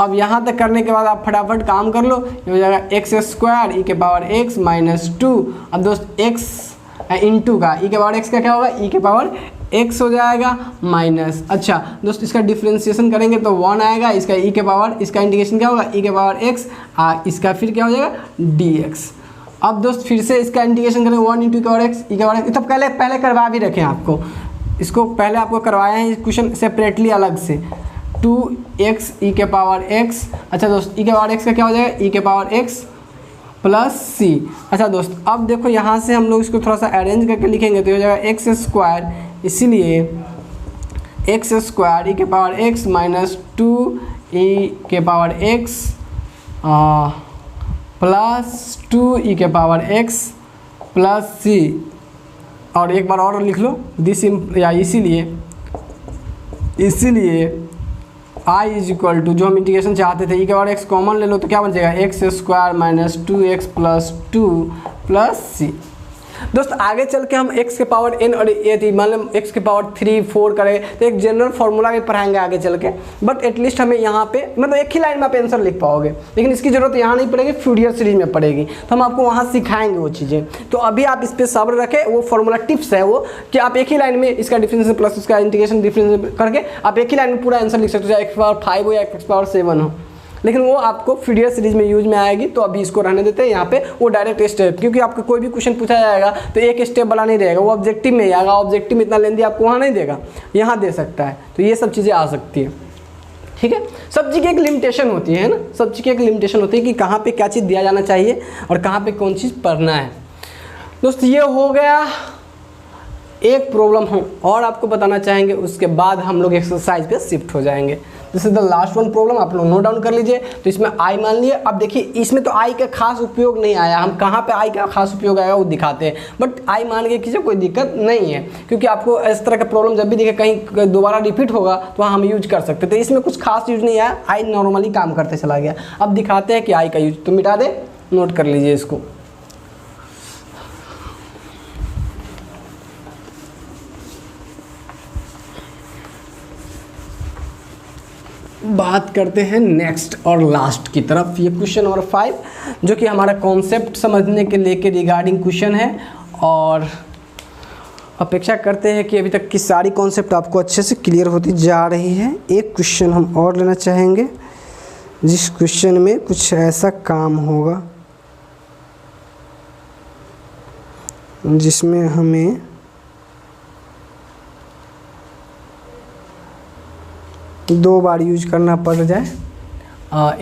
अब यहाँ तक करने के बाद आप फटाफट काम कर लो, ये हो जाएगा एक्स स्क्वायर ई के पावर x माइनस 2। अब दोस्त x इंटू का ई के पावर x का क्या होगा, ई के पावर x हो जाएगा माइनस, अच्छा दोस्त इसका डिफ्रेंशिएशन करेंगे तो 1 आएगा, इसका ई के पावर, इसका इंटीग्रेशन क्या होगा, ई के पावर x, इसका फिर क्या हो जाएगा dx। अब दोस्त फिर से इसका इंटीग्रेशन करेंगे 1 इंटू के पावर x ई के पावर x। तो पहले करवा भी रखें आपको, इसको पहले आपको करवाया है क्वेश्चन सेपरेटली अलग से, 2x ई के पावर x, अच्छा दोस्त ई के पावर x का क्या हो जाएगा, ई के पावर x प्लस c। अच्छा दोस्त अब देखो यहाँ से हम लोग इसको थोड़ा सा अरेंज करके लिखेंगे तो हो जाएगा एक्स स्क्वायर, इसीलिए एक्स स्क्वायर ई के पावर x माइनस 2 ई के पावर x प्लस 2 ई के पावर x प्लस c। और एक बार और लिख लो दिस, या इसीलिए i इज इक्वल टू, जो हम इंटीग्रेशन चाहते थे, ई के पावर x कॉमन ले लो तो क्या बन जाएगा, x square minus 2x plus 2 plus c। दोस्त आगे चल के हम x के पावर n और ये मान लो x के पावर 3 4 करें तो एक जनरल फार्मूला भी पढ़ाएंगे आगे चल के, बट एटलीस्ट हमें यहाँ पे मतलब एक ही लाइन में आप आंसर लिख पाओगे, लेकिन इसकी ज़रूरत यहाँ नहीं पड़ेगी, फ्यूरियर सीरीज में पड़ेगी, तो हम आपको वहाँ सिखाएंगे वो चीज़ें। तो अभी आप इस पर सब्र रखें, वो फार्मूला टिप्स है वो कि आप एक ही लाइन में इसका डिफरेंशिएशन प्लस इसका इंटीग्रेशन डिफरेंशिएशन करके आप एक ही लाइन में पूरा आंसर लिख सकते हो, चाहे x पावर 5 हो या x पावर 7 हो, लेकिन वो आपको फ्यूरियर सीरीज में यूज में आएगी। तो अभी इसको रहने देते हैं यहाँ पे, वो डायरेक्ट स्टेप, क्योंकि आपको कोई भी क्वेश्चन पूछा जाएगा तो एक स्टेप वाला नहीं रहेगा, वो ऑब्जेक्टिव में ही आएगा, ऑब्जेक्टिव में इतना लेंदी आपको वहाँ नहीं देगा, यहाँ दे सकता है, तो ये सब चीज़ें आ सकती है, ठीक है। सब चीज़ की एक लिमिटेशन होती है ना, सब चीज़ की एक लिमिटेशन होती है कि कहाँ पे क्या चीज़ दिया जाना चाहिए और कहाँ पे कौन चीज़ पढ़ना है। दोस्त ये हो गया एक प्रॉब्लम हम और आपको बताना चाहेंगे, उसके बाद हम लोग एक्सरसाइज पे शिफ्ट हो जाएंगे। This is the last one problem, आप लोग नोट डाउन कर लीजिए। तो इसमें आई मान लिए। अब देखिए इसमें तो आई का खास उपयोग नहीं आया, हम कहाँ पे आई का खास उपयोग आएगा वो दिखाते हैं, बट आई मान के कीजिए, कोई दिक्कत नहीं है, क्योंकि आपको इस तरह का प्रॉब्लम जब भी दिखे कहीं दोबारा रिपीट होगा तो हम यूज कर सकते थे। इसमें कुछ खास यूज नहीं आया, आई नॉर्मली काम करते चला गया। अब दिखाते हैं कि आई का यूज, तो मिटा दे, नोट कर लीजिए इसको। बात करते हैं नेक्स्ट और लास्ट की तरफ। ये क्वेश्चन नंबर 5 जो कि हमारा कॉन्सेप्ट समझने के लेके रिगार्डिंग क्वेश्चन है, और अपेक्षा करते हैं कि अभी तक की सारी कॉन्सेप्ट आपको अच्छे से क्लियर होती जा रही है। एक क्वेश्चन हम और लेना चाहेंगे जिस क्वेश्चन में कुछ ऐसा काम होगा जिसमें हमें दो बार यूज करना पड़ जाए।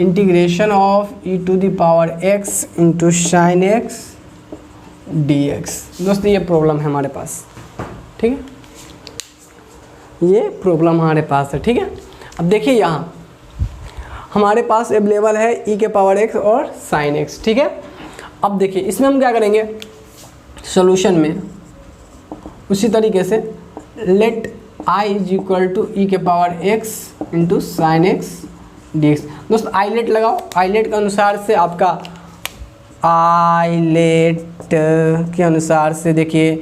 Integration of e⁻x into sine x dx। दोस्तों ये प्रॉब्लम है हमारे पास, ठीक है, ये प्रॉब्लम हमारे पास है, ठीक है। अब देखिए यहाँ हमारे पास अवेलेबल है e⁻x और साइन x, ठीक है। अब देखिए इसमें हम क्या करेंगे, सॉल्यूशन में उसी तरीके से let i is equal to e⁻x into sine x dx। दोस्त आईलेट लगाओ, आईलेट के अनुसार से आपका आईलेट के अनुसार से देखिए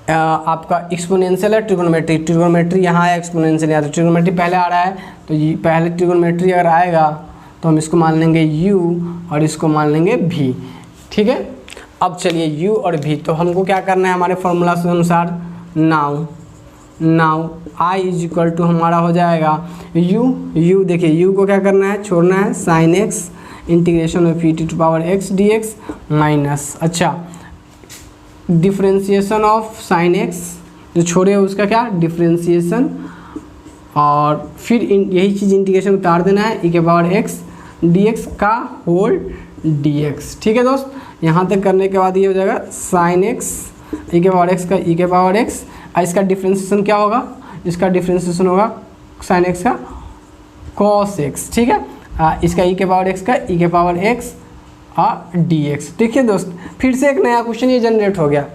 आपका एक्सपोनेंशियल है ट्रिगोनोमेट्री, ट्रिगोनोमेट्री यहाँ है, एक्सपोनेंशियल यहाँ, तो ट्रिगोनोमेट्री पहले आ रहा है, तो ये पहले ट्रिगोनोमेट्री अगर आएगा तो हम इसको मान लेंगे u और इसको मान लेंगे v, ठीक है। अब चलिए u और v, तो हमको क्या करना है हमारे फॉर्मूला के अनुसार, now i is equal to हमारा हो जाएगा u देखिए u को क्या करना है, छोड़ना है, sine x integration of e⁻x dx minus, अच्छा डिफ्रेंशिएशन ऑफ साइन एक्स जो छोड़े उसका क्या डिफ्रेंशिएशन, और फिर यही चीज़ इंटीग्रेशन उतार देना है e⁻x dx का होल dx, ठीक है दोस्त। यहाँ तक करने के बाद ये हो जाएगा साइन एक्स e⁻x का e⁻x, इसका डिफ्रेंशिएशन क्या होगा, इसका डिफ्रेंशिएशन होगा साइन एक्स का कॉस एक्स, ठीक है। इसका e⁻x का e⁻x और dx, ठीक है दोस्त। फिर से एक नया क्वेश्चन ये जनरेट हो गया,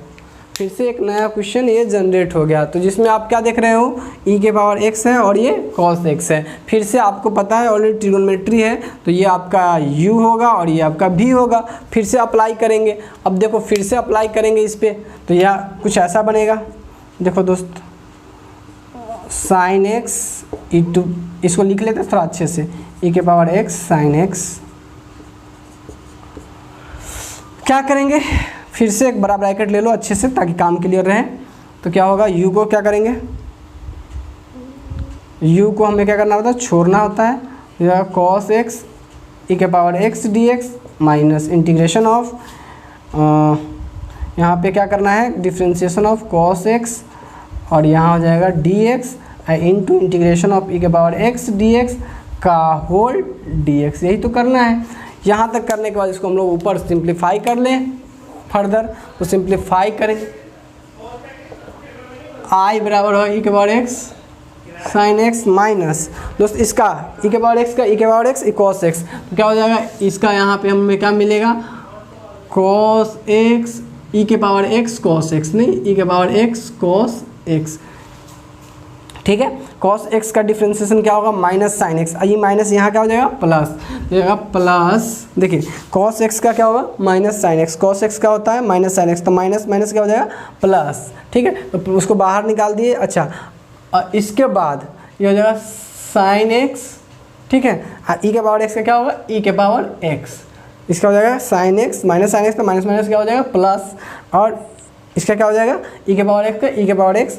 फिर से एक नया क्वेश्चन ये जनरेट हो गया, तो जिसमें आप क्या देख रहे हो, e⁻x है और ये cos x है। फिर से आपको पता है ऑलरेडी ट्रिगोनोमेट्री है, तो ये आपका u होगा और ये आपका v होगा। फिर से अप्लाई करेंगे, अब देखो फिर से अप्लाई करेंगे इस पर, तो यह कुछ ऐसा बनेगा, देखो दोस्त साइन एक्स इसको लिख लेते हैं थोड़ा अच्छे से, e⁻x साइन एक्स, क्या करेंगे, फिर से एक बड़ा ब्रैकेट ले लो अच्छे से ताकि काम क्लियर रहे। तो क्या होगा, u को क्या करेंगे, u को हमें क्या करना होता है, छोड़ना होता है, यह cos x e⁻x dx minus integration of यहाँ पे क्या करना है, डिफ्रेंशिएशन ऑफ cos x और यहाँ हो जाएगा dx into integration of e⁻x dx का होल dx, यही तो करना है। यहाँ तक करने के बाद इसको हम लोग ऊपर सिंप्लीफाई कर लें फर्दर, तो सिंप्लीफाई करें, i बराबर हो e⁻x साइन एक्स माइनस दोस्त इसका e⁻x का e⁻x cos x, तो क्या हो जाएगा, इसका यहाँ पे हमें क्या मिलेगा, cos x e⁻x cos x, नहीं e⁻x cos x, ठीक है। cos x का डिफ्रेंशिएशन क्या होगा, माइनस साइन एक्स, ये माइनस यहाँ क्या हो जाएगा प्लस, हो जाएगा प्लस, देखिए cos x का क्या होगा minus sine x, cos x का होता है माइनस साइन एक्स, तो माइनस माइनस क्या हो जाएगा प्लस, ठीक है। तो उसको बाहर निकाल दिए, अच्छा इसके बाद ये हो जाएगा साइन एक्स, ठीक है, e⁻x का क्या होगा e⁻x, इसका हो जाएगा sign x minus sine x का माइनस माइनस क्या हो जाएगा प्लस, और इसका क्या हो जाएगा e⁻x का e⁻x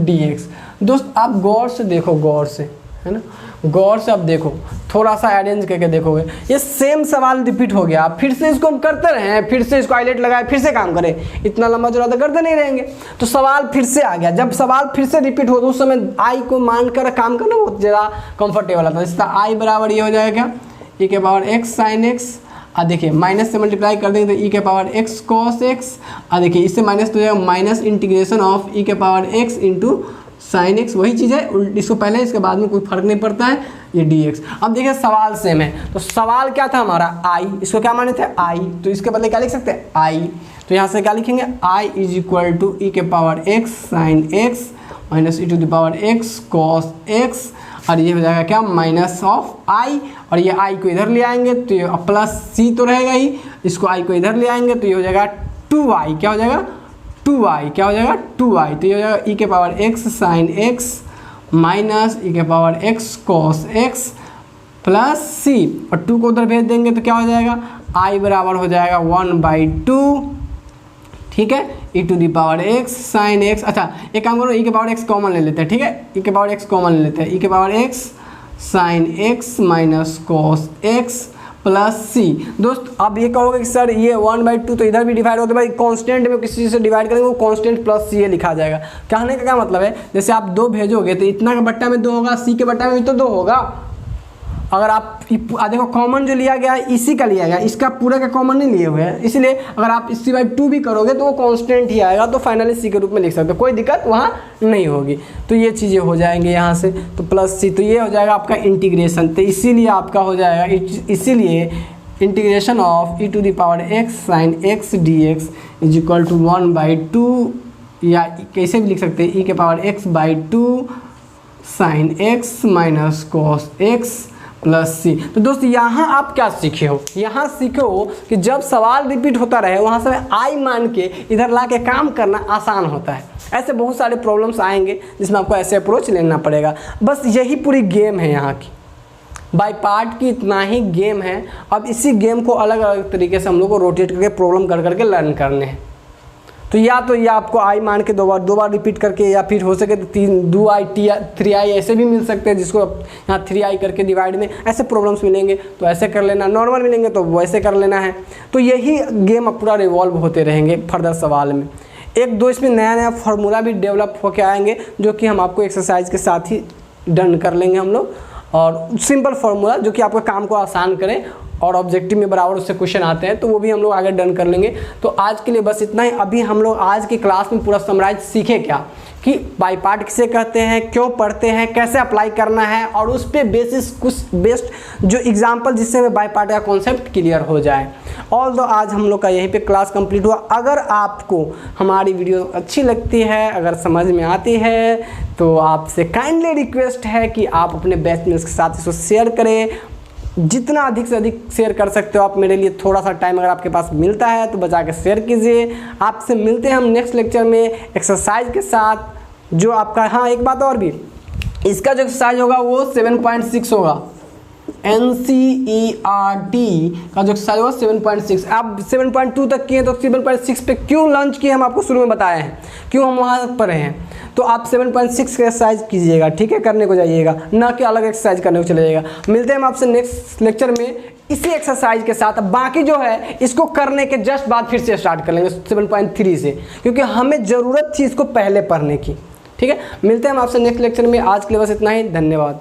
dx। दोस्त आप गौर से देखो, गौर से, है ना, गौर से अब देखो, थोड़ा सा अरेंज करके देखोगे, ये सेम सवाल रिपीट हो गया। फिर से इसको हम करते रहें, फिर से इसको हाईलाइट लगाए, फिर से काम करें, इतना लंबा चौड़ा तो करते नहीं रहेंगे। तो सवाल फिर से आ गया। जब सवाल फिर से रिपीट हो तो उस समय आई को मान कर काम करना बहुत ज़्यादा कंफर्टेबल आता है। इसका आई बराबर ये हो जाएगा ई के पावर एक्स साइन एक्स, और देखिए माइनस से मल्टीप्लाई कर देंगे तो ई के पावर एक्स कॉस एक्स, और देखिए इससे माइनस तो हो जाएगा माइनस इंटीग्रेशन ऑफ ई के power x into sine x, वही चीज़ है, इसको पहले इसके बाद में कोई फर्क नहीं पड़ता है, ये डी एक्स। अब देखिए सवाल सेम है, तो सवाल क्या था हमारा आई, इसको क्या माने थे आई, तो इसके बदले क्या लिख सकते हैं आई, तो यहाँ से क्या लिखेंगे I is equal to e के power x sine x minus e to the power x cos x, और ये हो जाएगा क्या माइनस ऑफ आई, और ये आई को इधर ले आएंगे तो ये प्लस सी तो रहेगा ही, इसको आई को इधर ले आएंगे तो ये हो जाएगा 2i, क्या हो जाएगा 2i, क्या हो जाएगा 2i, तो ये हो जाएगा ई के power x sine x minus e के power x cos x plus c, और 2 को उधर भेज देंगे तो क्या हो जाएगा i बराबर हो जाएगा 1/2, ठीक है, e to the power x sine x. अच्छा एक काम करो, ई के पावर एक्स कॉमन ले लेते हैं, ठीक है, ई के पावर एक्स कॉमन ले लेते हैं, ई के power x sine x minus cos x plus C. दोस्त अब ये कहोगे कि सर ये 1/2 तो इधर भी डिवाइड होता है, भाई कांस्टेंट में किसी चीज़ से डिवाइड करेंगे वो कांस्टेंट प्लस सी लिखा जाएगा। कहने का क्या मतलब है, जैसे आप 2 भेजोगे तो इतना के बट्टा में 2 होगा, सी के बट्टा में भी तो 2 होगा। अगर आप देखो कॉमन जो लिया गया है इसी का लिया गया, इसका पूरा का कॉमन नहीं लिए हुए हैं, इसलिए अगर आप इसी बाई 2 भी करोगे तो वो कांस्टेंट ही आएगा, तो फाइनली सी के रूप में लिख सकते हो, कोई दिक्कत वहाँ नहीं होगी। तो ये चीज़ें हो जाएंगे यहाँ से, तो प्लस सी, तो ये हो जाएगा आपका इंटीग्रेशन, तो इसीलिए आपका हो जाएगा, इसीलिए integration of e to the power x sine x d x is equal to 1/2, या कैसे भी लिख सकते हैं ई के power x by 2 sine x minus cos x plus C. तो दोस्त यहाँ आप क्या सीखे हो, यहाँ सीखे हो कि जब सवाल रिपीट होता रहे वहाँ से आई मान के इधर ला के काम करना आसान होता है। ऐसे बहुत सारे प्रॉब्लम्स आएंगे जिसमें आपको ऐसे अप्रोच लेना पड़ेगा। बस यही पूरी गेम है यहाँ की, बाय पार्ट की इतना ही गेम है। अब इसी गेम को अलग अलग तरीके से हम लोग को रोटेट करके प्रॉब्लम कर करके लर्न करने हैं। तो या तो ये आपको आई मान के 2 बार रिपीट करके, या फिर हो सके तो 2i 3i ऐसे भी मिल सकते हैं, जिसको यहाँ 3i करके डिवाइड में ऐसे प्रॉब्लम्स मिलेंगे तो ऐसे कर लेना, नॉर्मल मिलेंगे तो वैसे कर लेना है। तो यही गेम अब पूरा रिवॉल्व होते रहेंगे फर्दर सवाल में। 1-2 इसमें नया नया फार्मूला भी डेवलप होके आएंगे जो कि हम आपको एक्सरसाइज के साथ ही डन कर लेंगे हम लोग, और सिंपल फार्मूला जो कि आपका काम को आसान करें और ऑब्जेक्टिव में बराबर उससे क्वेश्चन आते हैं, तो वो भी हम लोग आगे डन कर लेंगे। तो आज के लिए बस इतना ही। अभी हम लोग आज की क्लास में पूरा समराइज सीखे क्या कि बाय पार्ट किसे कहते हैं, क्यों पढ़ते हैं, कैसे अप्लाई करना है, और उस पे बेसिस कुछ बेस्ट जो एग्जाम्पल जिससे हमें बाय पार्ट का कॉन्सेप्ट क्लियर हो जाए। ऑल दो आज हम लोग का यहीं पे क्लास कंप्लीट हुआ। अगर आपको हमारी वीडियो अच्छी लगती है, अगर समझ में आती है, तो आपसे काइंडली रिक्वेस्ट है कि आप अपने बैचमेट्स के साथ इसको शेयर करें। जितना अधिक से अधिक शेयर कर सकते हो आप। मेरे लिए थोड़ा सा टाइम अगर आपके पास मिलता है तो बचा के शेयर कीजिए। आपसे मिलते हैं हम नेक्स्ट लेक्चर में एक्सरसाइज के साथ, जो आपका, हाँ एक बात और भी, इसका जो एक्सरसाइज होगा वो 7.6 होगा। NCERT का जो एक्सरसाइज होगा 7.6। आप 7.2 तक किए तो 7.6 पे क्यों लॉन्च किए हम आपको शुरू में बताए हैं, क्यों हम वहाँ तक पढ़े हैं। तो आप 7.6 का एक्सरसाइज कीजिएगा, ठीक है, करने को जाइएगा, ना कि अलग एक्सरसाइज करने को चले जाइएगा। मिलते हैं हम आपसे नेक्स्ट लेक्चर में इसी एक्सरसाइज के साथ। बाकी जो है इसको करने के जस्ट बाद फिर से स्टार्ट कर लेंगे 7.3 से, क्योंकि हमें ज़रूरत थी इसको पहले पढ़ने की। ठीक है, मिलते हैं हम आपसे नेक्स्ट लेक्चर में। आज के लिए बस इतना ही, धन्यवाद।